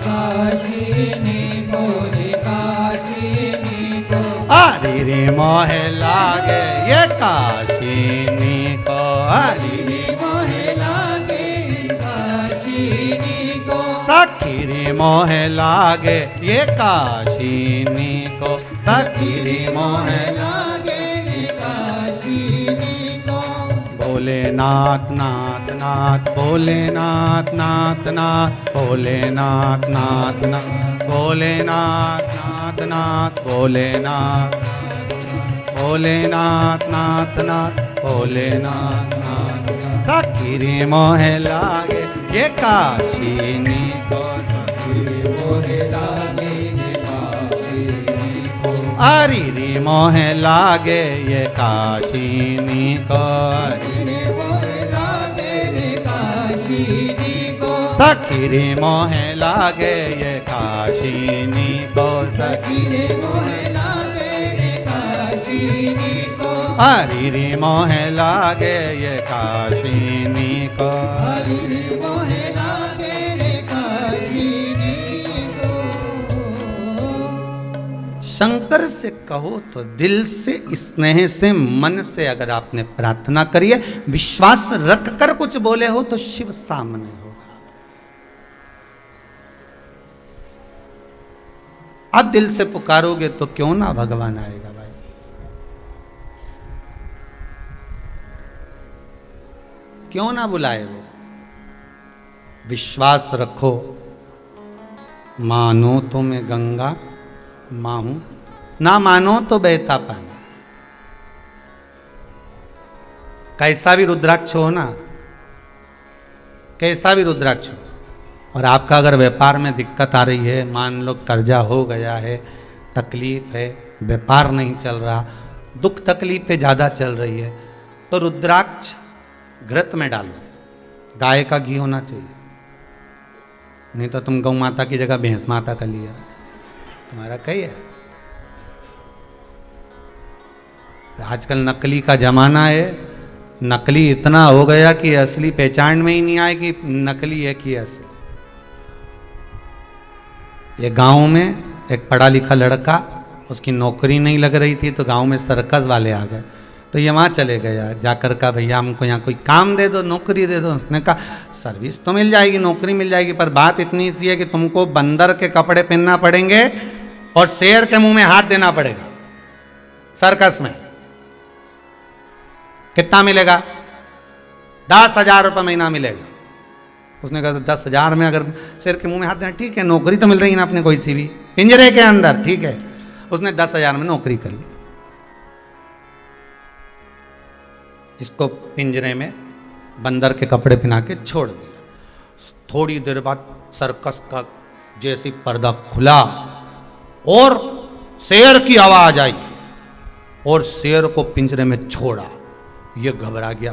Speaker 2: काशिनी को रे काशिनी को,
Speaker 1: हरि रे मोह लागे ये काशिनी को, हरि रे
Speaker 2: मोह लागे काशिनी को,
Speaker 1: सखी रे मोह लागे ये काशिनी को, सखी रे मोह
Speaker 2: लागे रे काशिनी को,
Speaker 1: भोलेनाथ नाथ नाथ, भोलेनाथ नाथ नाथ, भोलेनाथ नाथ नाथ, भोलेनाथ नाथ नाथ, भोलेनाथ, भोलेनाथ नाथ नाथ, भोलेनाथ नाथ, सखी रे मोह लागे ये काशिनी को, सखी रे मोह लागे ये काशिनी को, हरि रे मोह लागे ये काशिनी को, सखी रे मोह लागे ये काशिनी को, सखी रे मोह
Speaker 2: लागे रे काशिनी को,
Speaker 1: हरि रे मोह लागे ये काशिनी को,
Speaker 2: हरि रे मोह लागे रे काशिनी को।
Speaker 1: शंकर से कहो तो दिल से, स्नेह से, मन से अगर आपने प्रार्थना करी है, विश्वास रख कर कुछ बोले हो तो शिव सामने होगा। अब दिल से पुकारोगे तो क्यों ना भगवान आएगा भाई। क्यों ना बुलाए वो। विश्वास रखो, मानो तो मैं गंगा मां हूं, ना मानो तो बहता पानी। कैसा भी रुद्राक्ष हो ना, कैसा भी रुद्राक्ष हो, और आपका अगर व्यापार में दिक्कत आ रही है, मान लो कर्जा हो गया है, तकलीफ है, व्यापार नहीं चल रहा, दुख तकलीफें ज़्यादा चल रही है, तो रुद्राक्ष घृत में डालो। गाय का घी होना चाहिए, नहीं तो तुम गौ माता की जगह भैंस माता का लिया, तुम्हारा कहीं है। आजकल नकली का जमाना है, नकली इतना हो गया कि असली पहचान में ही नहीं आए कि नकली है कि असली। ये गांव में एक पढ़ा लिखा लड़का, उसकी नौकरी नहीं लग रही थी, तो गांव में सर्कस वाले आ गए, तो ये वहाँ चले गया, जाकर कहा भैया हमको यहाँ कोई काम दे दो, नौकरी दे दो। उसने कहा सर्विस तो मिल जाएगी, नौकरी मिल जाएगी, पर बात इतनी सी है कि तुमको बंदर के कपड़े पहनना पड़ेंगे और शेर के मुंह में हाथ देना पड़ेगा सर्कस में। कितना मिलेगा? 10,000 रुपये महीना मिलेगा। उसने कहा तो 10,000 में अगर शेर के मुंह में हाथ देना, ठीक है, नौकरी तो मिल रही है ना अपने कोई सी भी, पिंजरे के अंदर, ठीक है। उसने 10,000 में नौकरी कर ली। इसको पिंजरे में बंदर के कपड़े पहना के छोड़ दिया। थोड़ी देर बाद सर्कस का जैसी पर्दा खुला और शेर की आवाज आई और शेर को पिंजरे में छोड़ा। ये घबरा गया,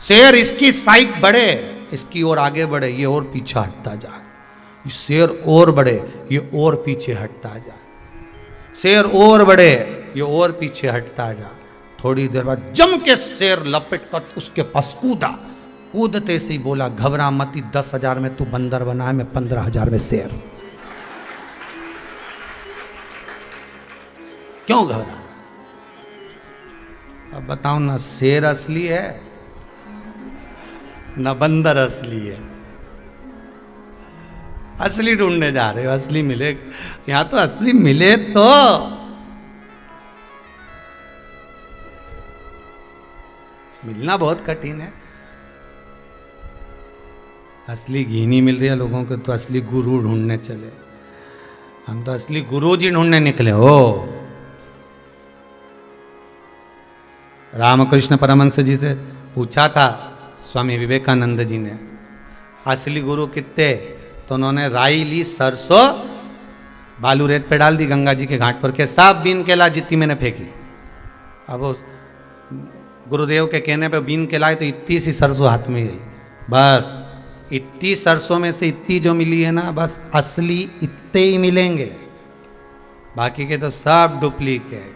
Speaker 1: शेर इसकी साइड बढ़े, इसकी ओर आगे बढ़े, ये और पीछे हटता जाए, शेर और बढ़े, ये और पीछे हटता जाए, शेर और बढ़े, ये और पीछे हटता जाए। थोड़ी देर बाद जम के शेर लपेट कर उसके पास कूदा। कूदते से ही बोला घबरा मती, 10,000 में तू बंदर बना है, मैं 15,000 में शेर। क्यों घबरा? अब बताओ ना, शेर असली है ना बंदर असली है? असली ढूंढने जा रहे हो, असली मिले, यहां तो असली मिले तो मिलना बहुत कठिन है। असली घी नहीं मिल रही है लोगों को तो असली गुरु ढूंढने चले। हम तो असली गुरु जी ढूंढने निकले हो। रामकृष्ण परमहंस जी से पूछा था स्वामी विवेकानंद जी ने, असली गुरु कितने? तो उन्होंने राई ली, सरसों, बालू रेत पे डाल दी गंगा जी के घाट पर के, सब बीन के ला जितनी मैंने फेंकी। अब उस गुरुदेव के कहने पे बीन के लाए तो इतनी सी सरसों हाथ में गई, बस इतनी सरसों में से इतनी जो मिली है ना, बस असली इतने ही मिलेंगे, बाकी के तो सब डुप्लीकेट।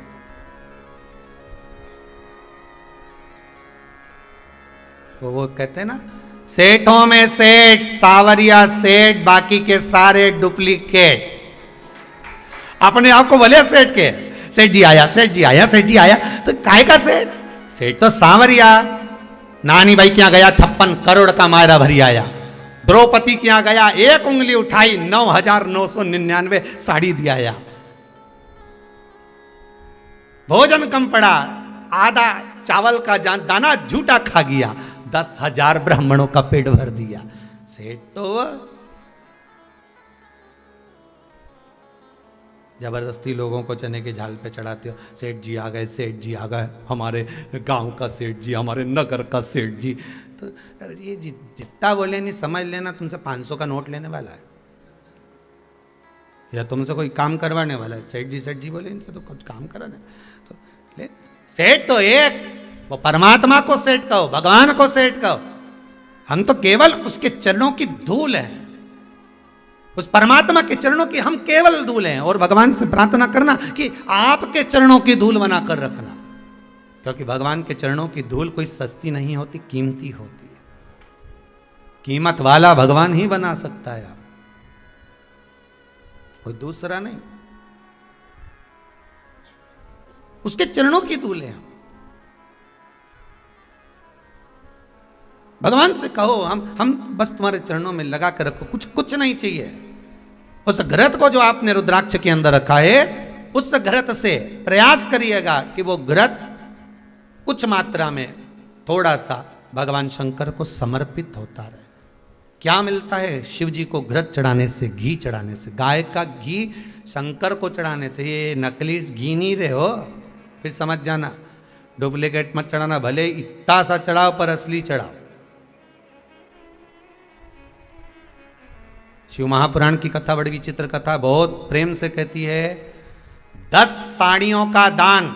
Speaker 1: तो वो कहते हैं ना, सेठों में सेठ, सावरिया सेठ, बाकी के सारे डुप्लीकेट। अपने आप को भले सेठ के, सेठ जी आया, सेठ जी आया, सेठ जी आया, तो काय का सेठ? सेठ तो सांवरिया। नानी भाई क्या गया, 56 करोड़ का मायरा भरी आया। द्रौपदी क्या गया, एक उंगली उठाई, 9,999 साड़ी दिया आया। भोजन कम पड़ा, आधा चावल का दाना झूठा खा गया, 10,000 ब्राह्मणों का पेट भर दिया। सेठ तो जबरदस्ती लोगों को चने के झाल पे चढ़ाते हो, सेठ जी आ गए, सेठ जी आ गए, हमारे गांव का सेठ जी, हमारे नगर का सेठ जी। तो ये जितना बोले नहीं, समझ लेना तुमसे 500 का नोट लेने वाला है या तुमसे कोई काम करवाने वाला है। सेठ जी बोले, इनसे तो कुछ काम कराने। तो ले, सेठ तो एक, वो परमात्मा को सेठ कहो, भगवान को सेठ कहो। हम तो केवल उसके चरणों की धूल है, उस परमात्मा के चरणों की हम केवल धूल हैं। और भगवान से प्रार्थना करना कि आपके चरणों की धूल बना कर रखना, क्योंकि भगवान के चरणों की धूल कोई सस्ती नहीं होती, कीमती होती है। कीमत वाला भगवान ही बना सकता है, आप कोई दूसरा नहीं। उसके चरणों की धूल है। भगवान से कहो, हम बस तुम्हारे चरणों में लगा कर रखो, कुछ नहीं चाहिए। उस घृत को जो आपने रुद्राक्ष के अंदर रखा है, उस घृत से प्रयास करिएगा कि वो घृत कुछ मात्रा में थोड़ा सा भगवान शंकर को समर्पित होता रहे। क्या मिलता है शिव जी को घृत चढ़ाने से, घी चढ़ाने से? गाय का घी शंकर को चढ़ाने से। ये नकली घी नहीं रहे हो, फिर समझ जाना। डुप्लीकेट मत चढ़ाना, भले इतना सा चढ़ाओ पर असली चढ़ाओ। शिव महापुराण की कथा बड़ी विचित्र कथा, बहुत प्रेम से कहती है, 10 साड़ियों का दान।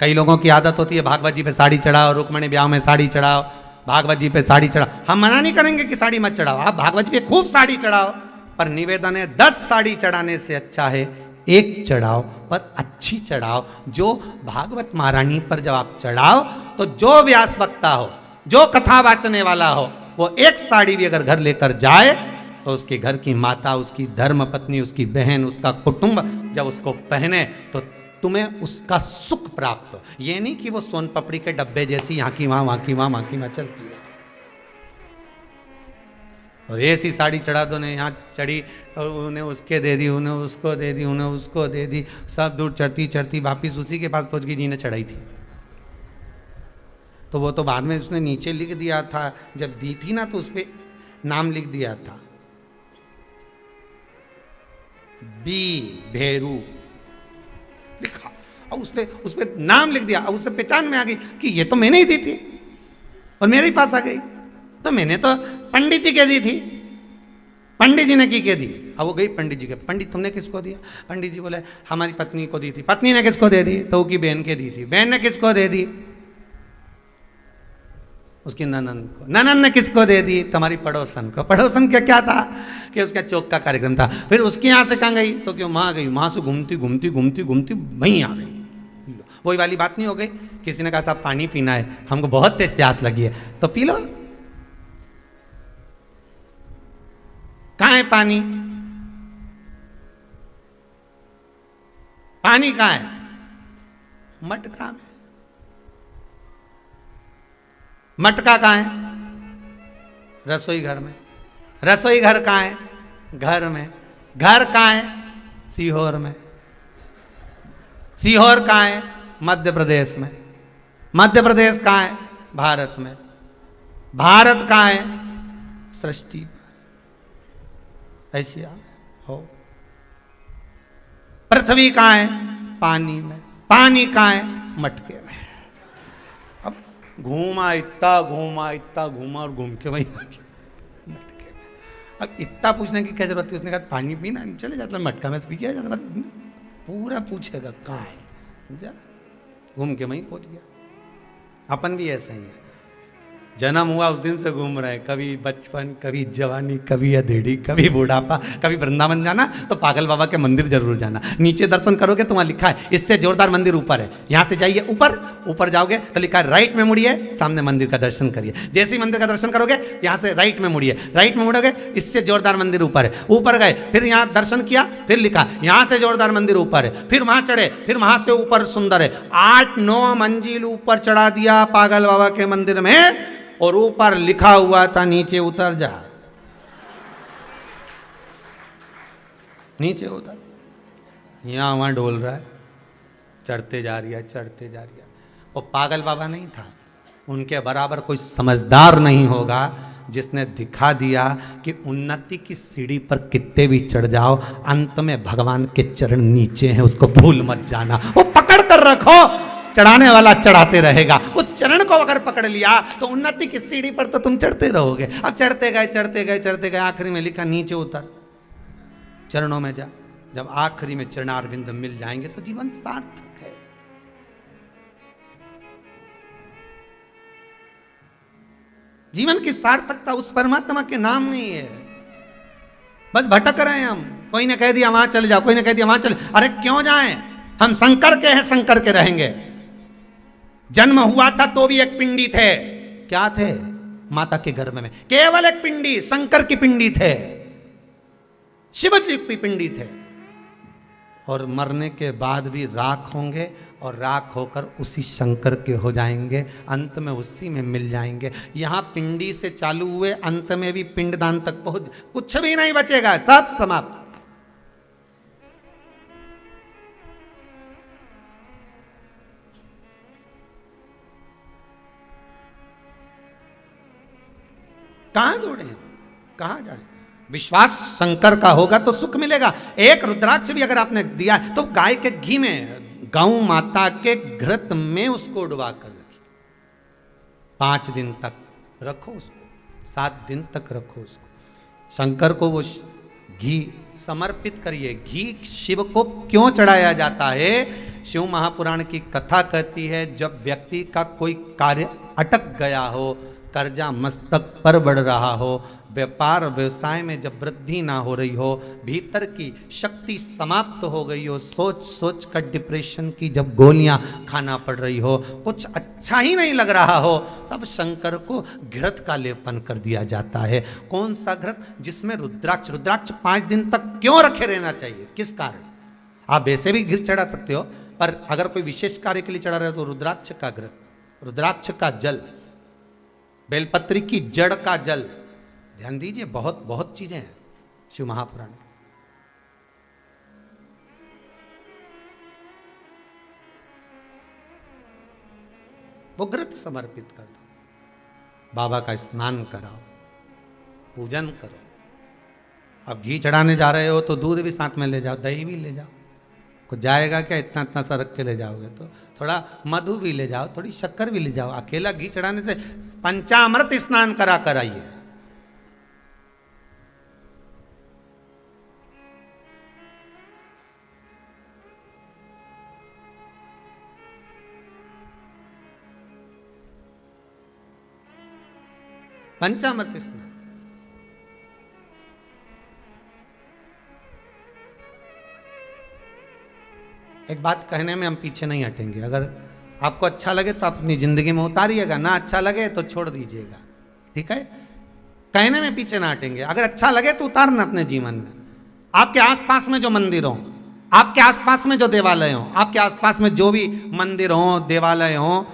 Speaker 1: कई लोगों की आदत होती है भागवत जी पे साड़ी चढ़ाओ, रुक्मणी ब्याह में साड़ी चढ़ाओ, भागवत जी पे साड़ी चढ़ाओ। हम मना नहीं करेंगे कि साड़ी मत चढ़ाओ, आप भागवत जी पे खूब साड़ी चढ़ाओ, पर निवेदन है 10 साड़ी चढ़ाने से अच्छा है एक चढ़ाओ, पर अच्छी चढ़ाओ। जो भागवत महारानी पर जब आप चढ़ाओ तो जो व्यास वक्ता हो, जो कथा वाचने वाला हो, वो एक साड़ी भी अगर घर लेकर जाए तो उसके घर की माता, उसकी धर्म पत्नी, उसकी बहन, उसका कुटुंब जब उसको पहने तो तुम्हें उसका सुख प्राप्त हो। ये नहीं कि वो सोन पपड़ी के डब्बे जैसी यहाँ की वहाँ, वहाँ की वहाँ, वहाँ की वहाँ चलती है। और ऐसी साड़ी चढ़ा दो ने, यहाँ चढ़ी और उन्हें उसके दे दी, उन्हें उसको दे दी, उन्हें उसको दे दी, सब दूर चढ़ती चढ़ती वापिस उसी के पास पहुँच गई जिन्हें चढ़ाई थी। तो वो तो बाद में उसने नीचे लिख दिया था, जब दी थी ना तो उस पर नाम लिख दिया था, बी भेरू लिखा, और उसने उस पर नाम लिख दिया, और उससे पहचान में आ गई कि ये तो मैंने ही दी थी और मेरे ही पास आ गई। तो मैंने तो पंडित जी के दी थी, पंडित जी ने की के दी। अब वो गई पंडित जी के, पंडित तुमने किसको दिया? पंडित जी बोले हमारी पत्नी को दी थी। पत्नी ने किसको दे दी? तो उसकी बहन के दी थी। बहन ने किसको दे दी? उसकी ननन को। ननन ने किसको दे दी? तुम्हारी पड़ोसन को। पड़ोसन का क्या था कि उसका चौक का कार्यक्रम था। फिर उसके यहाँ से कहाँ गई? तो क्यों वहाँ गई, वहाँ से घूमती घूमती घूमती घूमती वहीं आ गई। वही वाली बात नहीं हो गई? किसी ने कहा साहब पानी पीना है, हमको बहुत तेज प्यास लगी है, तो पी लो। कहाँ है पानी? पानी कहाँ है? मटका में। मटका कहाँ है? रसोई घर में। रसोई घर कहाँ है? घर में। घर कहाँ है? सीहोर में। सीहोर कहाँ है? मध्य प्रदेश में। मध्य प्रदेश कहाँ है? भारत में। भारत कहाँ है? सृष्टि पर। ऐसी हो। पृथ्वी कहाँ है? पानी में। पानी कहाँ है? मटके में। अब घूमा इतना और घूम के वहीं आ गया मटके में। अब इतना पूछने की क्या जरूरत थी? उसने कहा पानी पीना, चले जाता मटका में से पी के जाता। बस पूरा पूछेगा कहाँ है, जा घूम के वहीं पहुंच गया। अपन भी ऐसे ही है, जन्म हुआ उस दिन से घूम रहे हैं। कभी बचपन, कभी जवानी, कभी अधेड़ी, कभी बुढ़ापा, कभी वृंदावन जाना तो पागल बाबा के मंदिर जरूर जाना। नीचे दर्शन करोगे तो वहाँ लिखा है इससे जोरदार मंदिर ऊपर है, यहाँ से जाइए ऊपर। ऊपर जाओगे तो लिखा है राइट में मुड़िए, सामने मंदिर का दर्शन करिए। जैसे ही मंदिर का दर्शन करोगे यहाँ से राइट में मुड़िए, राइट में मुड़ोगे इससे जोरदार मंदिर ऊपर है। ऊपर गए, फिर यहाँ दर्शन किया, फिर लिखा यहाँ से जोरदार मंदिर ऊपर है। फिर वहाँ चढ़े, फिर वहाँ से ऊपर सुंदर है। 8-9 मंजिल ऊपर चढ़ा दिया पागल बाबा के मंदिर में, और ऊपर लिखा हुआ था नीचे उतर जा। नीचे उतर, यहां वहां डोल रहा है, चढ़ते जा रही है, चढ़ते जा रही है। वो पागल बाबा नहीं था, उनके बराबर कोई समझदार नहीं होगा जिसने दिखा दिया कि उन्नति की सीढ़ी पर कितने भी चढ़ जाओ, अंत में भगवान के चरण नीचे हैं, उसको भूल मत जाना। वो पकड़ कर रखो, चढ़ाने वाला चढ़ाते रहेगा। उस चरण को अगर पकड़ लिया तो उन्नति की सीढ़ी पर तो तुम चढ़ते रहोगे। अब चढ़ते गए, चढ़ते गए, चढ़ते गए, आखिरी में लिखा नीचे उतर, चरणों में जा। जब आखिरी में चरणारविंद मिल जाएंगे तो जीवन सार्थक है। जीवन की सार्थकता उस परमात्मा के नाम में ही है। बस भटक रहे हैं हम। कोई ने कह दिया वहां चले जाओ, कोई ने कह दिया वहां चले। अरे क्यों जाएं? हम शंकर के हैं, शंकर के रहेंगे। जन्म हुआ था तो भी एक पिंडी थे। क्या थे? माता के गर्भ में केवल एक पिंडी, शंकर की पिंडी थे, शिव जी की पिंडी थे। और मरने के बाद भी राख होंगे, और राख होकर उसी शंकर के हो जाएंगे, अंत में उसी में मिल जाएंगे। यहां पिंडी से चालू हुए, अंत में भी पिंडदान तक पहुंच, कुछ भी नहीं बचेगा, सब समाप्त। कहां दौड़े, कहां जाए? विश्वास शंकर का होगा तो सुख मिलेगा। एक रुद्राक्ष भी अगर आपने दिया तो गाय के घी में, गौ माता के घृत में उसको डुबा कर रखिए। 5 दिन तक रखो उसको, 7 दिन तक रखो उसको। शंकर को वो घी समर्पित करिए। घी शिव को क्यों चढ़ाया जाता है? शिव महापुराण की कथा कहती है, जब व्यक्ति का कोई कार्य अटक गया हो, कर्जा मस्तक पर बढ़ रहा हो, व्यापार व्यवसाय में जब वृद्धि ना हो रही हो, भीतर की शक्ति समाप्त हो गई हो, सोच सोच कर डिप्रेशन की जब गोलियां खाना पड़ रही हो, कुछ अच्छा ही नहीं लग रहा हो, तब शंकर को घृत का लेपन कर दिया जाता है। कौन सा घृत? जिसमें रुद्राक्ष। रुद्राक्ष 5 दिन तक क्यों रखे रहना चाहिए? किस कारण? आप वैसे भी घृत चढ़ा सकते हो, पर अगर कोई विशेष कार्य के लिए चढ़ा रहे हो तो रुद्राक्ष का घृत, रुद्राक्ष का जल, बेलपत्री की जड़ का जल। ध्यान दीजिए, बहुत बहुत चीजें हैं शिव महापुराण में। वो घृत समर्पित कर दो, बाबा का स्नान कराओ, पूजन करो। अब घी चढ़ाने जा रहे हो तो दूध भी साथ में ले जाओ, दही भी ले जाओ। कुछ जाएगा क्या? इतना इतना सा रख के ले जाओगे तो थोड़ा मधु भी ले जाओ, थोड़ी शक्कर भी ले जाओ। अकेला घी चढ़ाने से पंचामृत स्नान करा कर आइए। पंचामृत स्नान। एक बात कहने में हम पीछे नहीं हटेंगे। अगर आपको अच्छा लगे तो आप अपनी जिंदगी में उतारिएगा, ना अच्छा लगे तो छोड़ दीजिएगा, ठीक है? कहने में पीछे ना हटेंगे। अगर अच्छा लगे तो उतारना अपने जीवन में। आपके आसपास में जो मंदिर हो, आपके आसपास में जो देवालय हो, आपके आसपास में जो भी मंदिर हो, देवालय हो,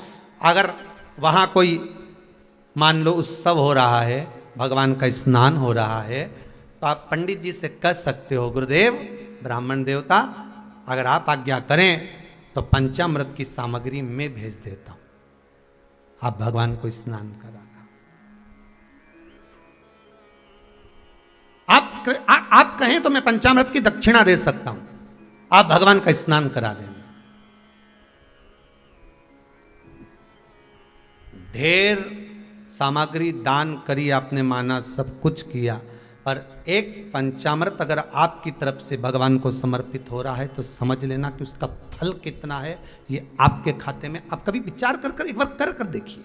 Speaker 1: अगर वहाँ कोई मान लो उत्सव हो रहा है, भगवान का स्नान हो रहा है, तो आप पंडित जी से कह सकते हो, गुरुदेव ब्राह्मण देवता अगर आप आज्ञा करें तो पंचामृत की सामग्री मैं भेज देता हूं, आप भगवान को स्नान कराना। आप कहें तो मैं पंचामृत की दक्षिणा दे सकता हूं, आप भगवान का स्नान करा देना। ढेर सामग्री दान करी आपने, माना सब कुछ किया, पर एक पंचामृत अगर आपकी तरफ से भगवान को समर्पित हो रहा है तो समझ लेना कि उसका फल कितना है ये आपके खाते में। आप कभी विचार कर एक बार कर देखिए।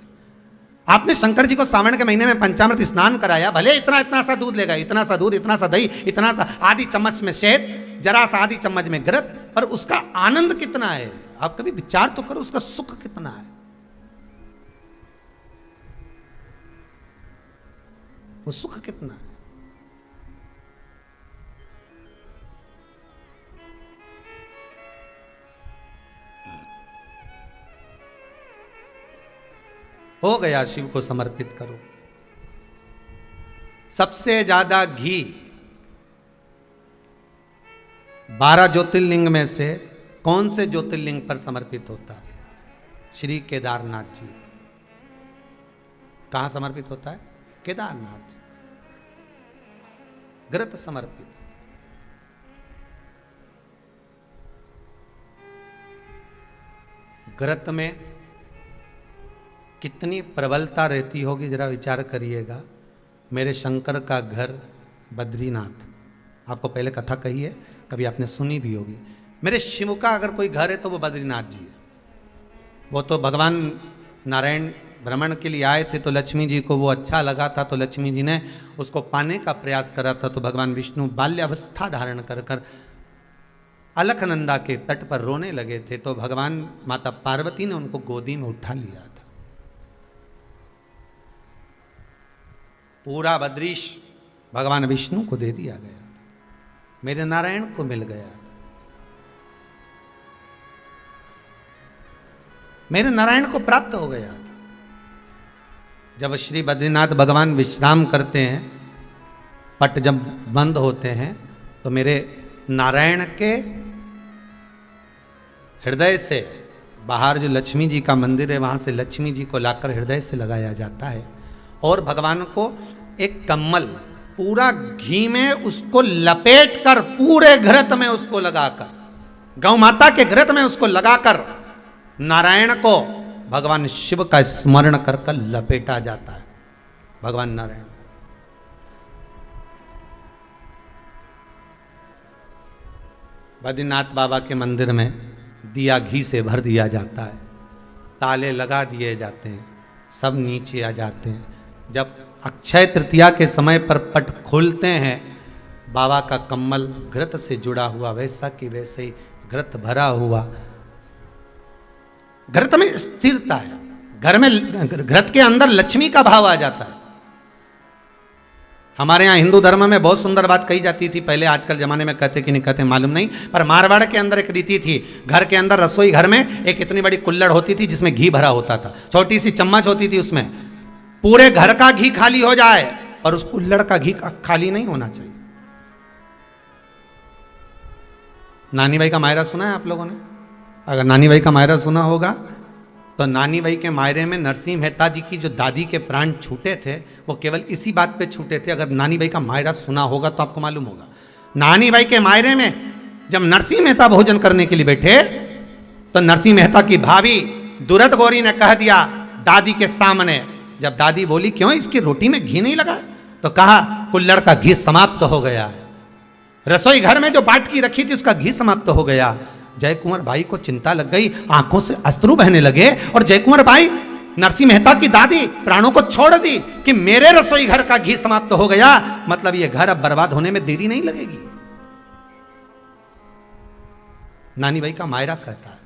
Speaker 1: आपने शंकर जी को सावन के महीने में पंचामृत स्नान कराया, भले इतना सा दूध लेगा, इतना सा दूध, इतना सा दही, इतना सा आधी चम्मच में शहद, जरा सा आधी चम्मच में घृत, पर उसका आनंद कितना है आप कभी विचार तो करो, उसका सुख कितना है। वो सुख कितना है। हो गया, शिव को समर्पित करो। सबसे ज्यादा घी 12 ज्योतिर्लिंग में से कौन से ज्योतिर्लिंग पर समर्पित होता है? श्री केदारनाथ जी। कहां समर्पित होता है? केदारनाथ। घृत समर्पित। घृत में कितनी प्रबलता रहती होगी, जरा विचार करिएगा। मेरे शंकर का घर बद्रीनाथ, आपको पहले कथा कही है, कभी आपने सुनी भी होगी। मेरे शिव का अगर कोई घर है तो वो बद्रीनाथ जी है। वो तो भगवान नारायण भ्रमण के लिए आए थे तो लक्ष्मी जी को वो अच्छा लगा था, तो लक्ष्मी जी ने उसको पाने का प्रयास करा था। तो भगवान विष्णु बाल्यावस्था धारण कर कर अलकनंदा के तट पर रोने लगे थे, तो भगवान माता पार्वती ने उनको गोदी में उठा लिया था। पूरा बद्रीश भगवान विष्णु को दे दिया गया था, मेरे नारायण को मिल गया था। मेरे नारायण को प्राप्त हो गया था। जब श्री बद्रीनाथ भगवान विश्राम करते हैं, पट जब बंद होते हैं, तो मेरे नारायण के हृदय से बाहर जो लक्ष्मी जी का मंदिर है वहां से लक्ष्मी जी को लाकर हृदय से लगाया जाता है, और भगवान को एक कम्मल पूरा घी में उसको लपेट कर, पूरे घृत में उसको लगाकर, गौ माता के घृत में उसको लगाकर नारायण को भगवान शिव का स्मरण कर कर लपेटा जाता है। भगवान नारायण बद्रीनाथ बाबा के मंदिर में दिया घी से भर दिया जाता है, ताले लगा दिए जाते हैं, सब नीचे आ जाते हैं। जब अक्षय तृतीया के समय पर पट खोलते हैं, बाबा का कम्मल घृत से जुड़ा हुआ वैसा कि वैसे ही घृत भरा हुआ। घृत में स्थिरता है, घर में घृत के अंदर लक्ष्मी का भाव आ जाता है। हमारे यहाँ हिंदू धर्म में बहुत सुंदर बात कही जाती थी पहले, आजकल जमाने में कहते कि नहीं कहते मालूम नहीं, पर मारवाड़ के अंदर एक रीति थी। घर के अंदर रसोई घर में एक इतनी बड़ी कुल्हड़ होती थी जिसमें घी भरा होता था, छोटी सी चम्मच होती थी, उसमें पूरे घर का घी खाली हो जाए और उस कुल्हड़ का घी खाली नहीं होना चाहिए। नानी भाई का मायरा सुना है आप लोगों ने? अगर नानी भाई का मायरा सुना होगा तो नानी भाई के मायरे में नरसिंह मेहता जी की जो दादी के प्राण छूटे थे वो केवल इसी बात पे छूटे थे। अगर नानी भाई का मायरा सुना होगा तो आपको मालूम होगा, नानी भाई के मायरे में जब नरसिंह मेहता भोजन करने के लिए बैठे तो नरसिंह मेहता की भाभी दुरत गौरी ने कह दिया दादी के सामने, जब दादी बोली क्यों इसकी रोटी में घी नहीं लगा, तो कहा कुल्हड़ का घी समाप्त हो गया है, रसोई घर में जो बाटकी रखी थी उसका घी समाप्त हो गया। जय कुंवर भाई को चिंता लग गई, आंखों से अश्रु बहने लगे, और जय कुंवर भाई नरसिंह मेहता की दादी प्राणों को छोड़ दी कि मेरे रसोई घर का घी समाप्त हो गया, मतलब ये घर अब बर्बाद होने में देरी नहीं लगेगी। नानी भाई का मायरा कहता है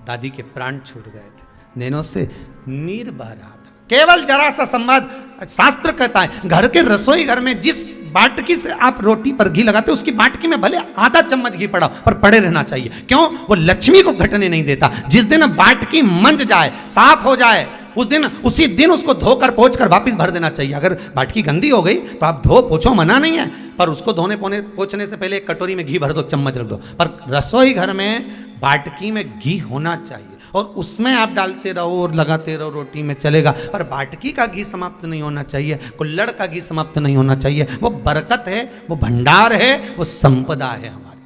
Speaker 1: दादी के प्राण छूट गए थे, नैनों से नीर बह रहा था, केवल जरा सा संवाद। शास्त्र कहता है घर के रसोई घर में जिस बाटकी से आप रोटी पर घी लगाते उसकी बाटकी में भले आधा चम्मच घी पड़ा पर पड़े रहना चाहिए। क्यों? वो लक्ष्मी को घटने नहीं देता। जिस दिन बाटकी मंज जाए, साफ हो जाए, उस दिन उसी दिन उसको धोकर पोंछ कर वापस भर देना चाहिए। अगर बाटकी गंदी हो गई तो आप धो पोछो, मना नहीं है, पर उसको धोने पोंछने से पहले एक कटोरी में घी भर दो, चम्मच रख दो। पर रसोई घर में बाटकी में घी होना चाहिए और उसमें आप डालते रहो और लगाते रहो, रोटी में चलेगा। पर बाटकी का घी समाप्त नहीं होना चाहिए, कुल्हड़ का घी समाप्त नहीं होना चाहिए। वो बरकत है, वो भंडार है, वो संपदा है हमारी।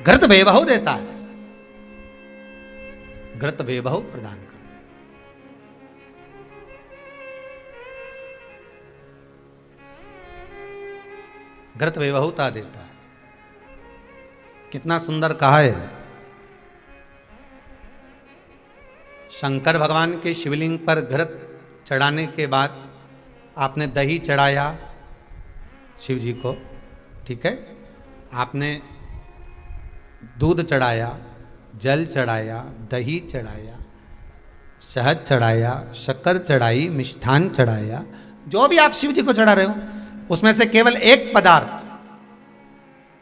Speaker 1: घृत वैभव देता है, घृत वैभव प्रदान कर। घृत वैभवता देता है। कितना सुंदर कहा है। शंकर भगवान के शिवलिंग पर घृत चढ़ाने के बाद आपने दही चढ़ाया शिव जी को, ठीक है, आपने दूध चढ़ाया, जल चढ़ाया, दही चढ़ाया, शहद चढ़ाया, शक्कर चढ़ाई, मिष्ठान चढ़ाया, जो भी आप शिव जी को चढ़ा रहे हो उसमें से केवल एक पदार्थ,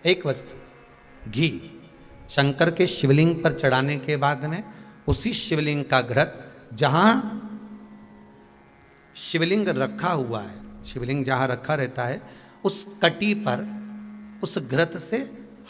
Speaker 1: एक वस्तु, घी शंकर के शिवलिंग पर चढ़ाने के बाद में उसी शिवलिंग का घृत, जहां शिवलिंग रखा हुआ है, शिवलिंग जहां रखा रहता है उस कटी पर उस घृत से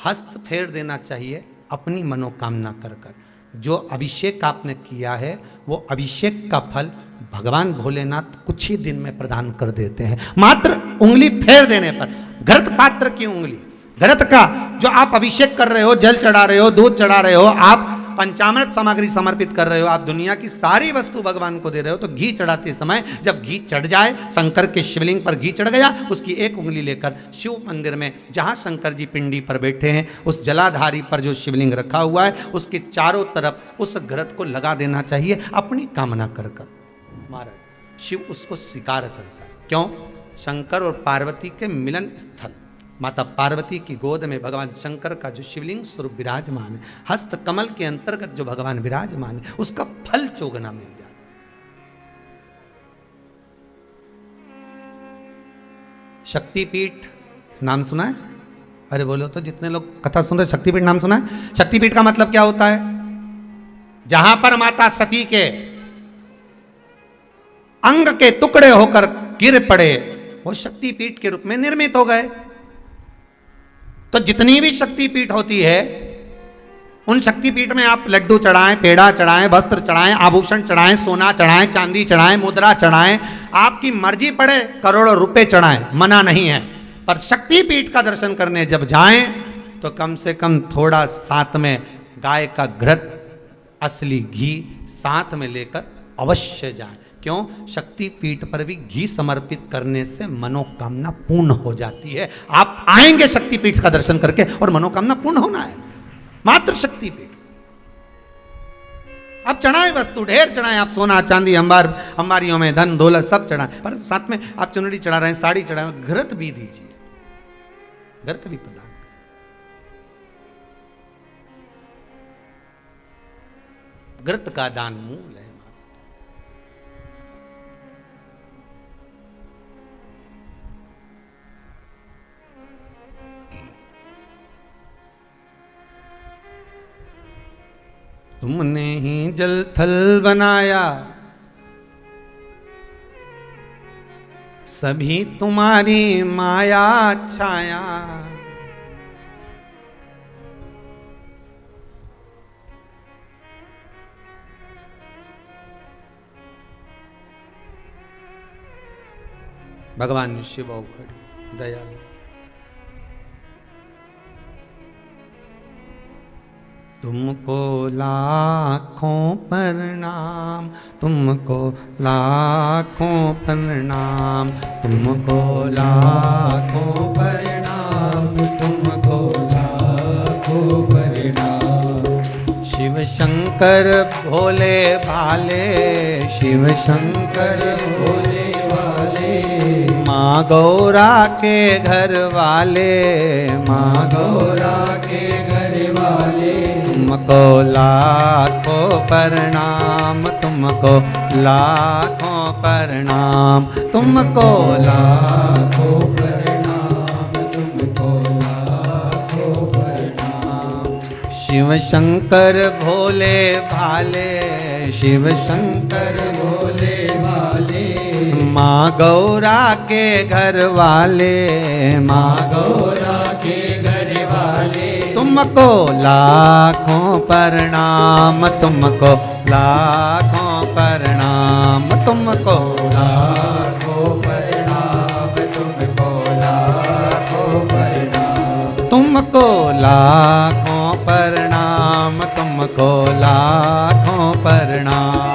Speaker 1: हस्त फेर देना चाहिए अपनी मनोकामना कर कर। जो अभिषेक आपने किया है वो अभिषेक का फल भगवान भोलेनाथ कुछ ही दिन में प्रदान कर देते हैं। मात्र उंगली फेर देने पर, घृत पात्र की उंगली, घृत का जो आप अभिषेक कर रहे हो, जल चढ़ा रहे हो, दूध चढ़ा रहे हो, आप पंचामृत सामग्री समर्पित कर रहे हो, आप दुनिया की सारी वस्तु भगवान को दे रहे हो, तो घी चढ़ाते समय जब घी चढ़ जाए, शंकर के शिवलिंग पर घी चढ़ गया, उसकी एक उंगली लेकर शिव मंदिर में जहां शंकर जी पिंडी पर बैठे हैं उस जलाधारी पर जो शिवलिंग रखा हुआ है उसके चारों तरफ उस घृत को लगा देना चाहिए अपनी कामना कर कर। महाराज शिव उसको स्वीकार करता है। क्यों? शंकर और पार्वती के मिलन स्थल माता पार्वती की गोद में भगवान शंकर का जो शिवलिंग स्वरूप विराजमान है, हस्त कमल के अंतर्गत जो भगवान विराजमान है, उसका फल चोगना मिल जाए। शक्तिपीठ नाम सुना है? अरे बोलो तो, जितने लोग कथा सुन रहे, शक्तिपीठ नाम सुना है? शक्तिपीठ का मतलब क्या होता है? जहां पर माता सती के अंग के टुकड़े होकर गिर पड़े वो शक्तिपीठ के रूप में निर्मित हो गए। तो जितनी भी शक्तिपीठ होती है उन शक्तिपीठ में आप लड्डू चढ़ाएं, पेड़ा चढ़ाएं, वस्त्र चढ़ाएं, आभूषण चढ़ाएं, सोना चढ़ाएं, चांदी चढ़ाएं, मुद्रा चढ़ाएं, आपकी मर्जी पड़े करोड़ों रुपए चढ़ाएं, मना नहीं है। पर शक्तिपीठ का दर्शन करने जब जाएं तो कम से कम थोड़ा साथ में गाय का घृत, असली घी साथ में लेकर अवश्य जाएं। क्यों? शक्तिपीठ पर भी घी समर्पित करने से मनोकामना पूर्ण हो जाती है। आप आएंगे शक्तिपीठ का दर्शन करके और मनोकामना पूर्ण होना है। मात्र शक्तिपीठ। आप चढ़ाएं वस्तु, ढेर चढ़ाएं, आप सोना चांदी अंबारियों में धन दौलत सब चढ़ाएं, पर साथ में आप चुनरी चढ़ा रहे हैं, साड़ी चढ़ा रहे हैं, घृत भी दीजिए, घृत भी प्रदान। घृत का दान मूल है। तुमने ही जल थल बनाया, सभी तुम्हारी माया छाया, भगवान शिव खड़ी दयालु। तुमको लाखों प्रणाम, तुमको लाखों प्रणाम, तुमको लाखों प्रणाम, तुमको लाखों प्रणाम। शिव शंकर भोले भाले, शिव शंकर भोले भाले, माँ गौरा के घर वाले, माँ गौरा के घर वाले, तुमको लाखों प्रणाम, तुमको लाखों प्रणाम, तुमको लाखों प्रणाम, तुमको लाखों प्रणाम। शिव शंकर भोले भाले, शिव शंकर
Speaker 2: भोले भाले,
Speaker 1: माँ गौरा के घर वाले, माँ
Speaker 2: गौरा के घर वाले,
Speaker 1: तुमको लाखों प्रणाम, तुमको लाखों प्रणाम, तुमको
Speaker 2: लाखों प्रणाम, तुमको लाखों प्रणाम,
Speaker 1: तुमको लाखों प्रणाम, तुमको लाखों प्रणाम।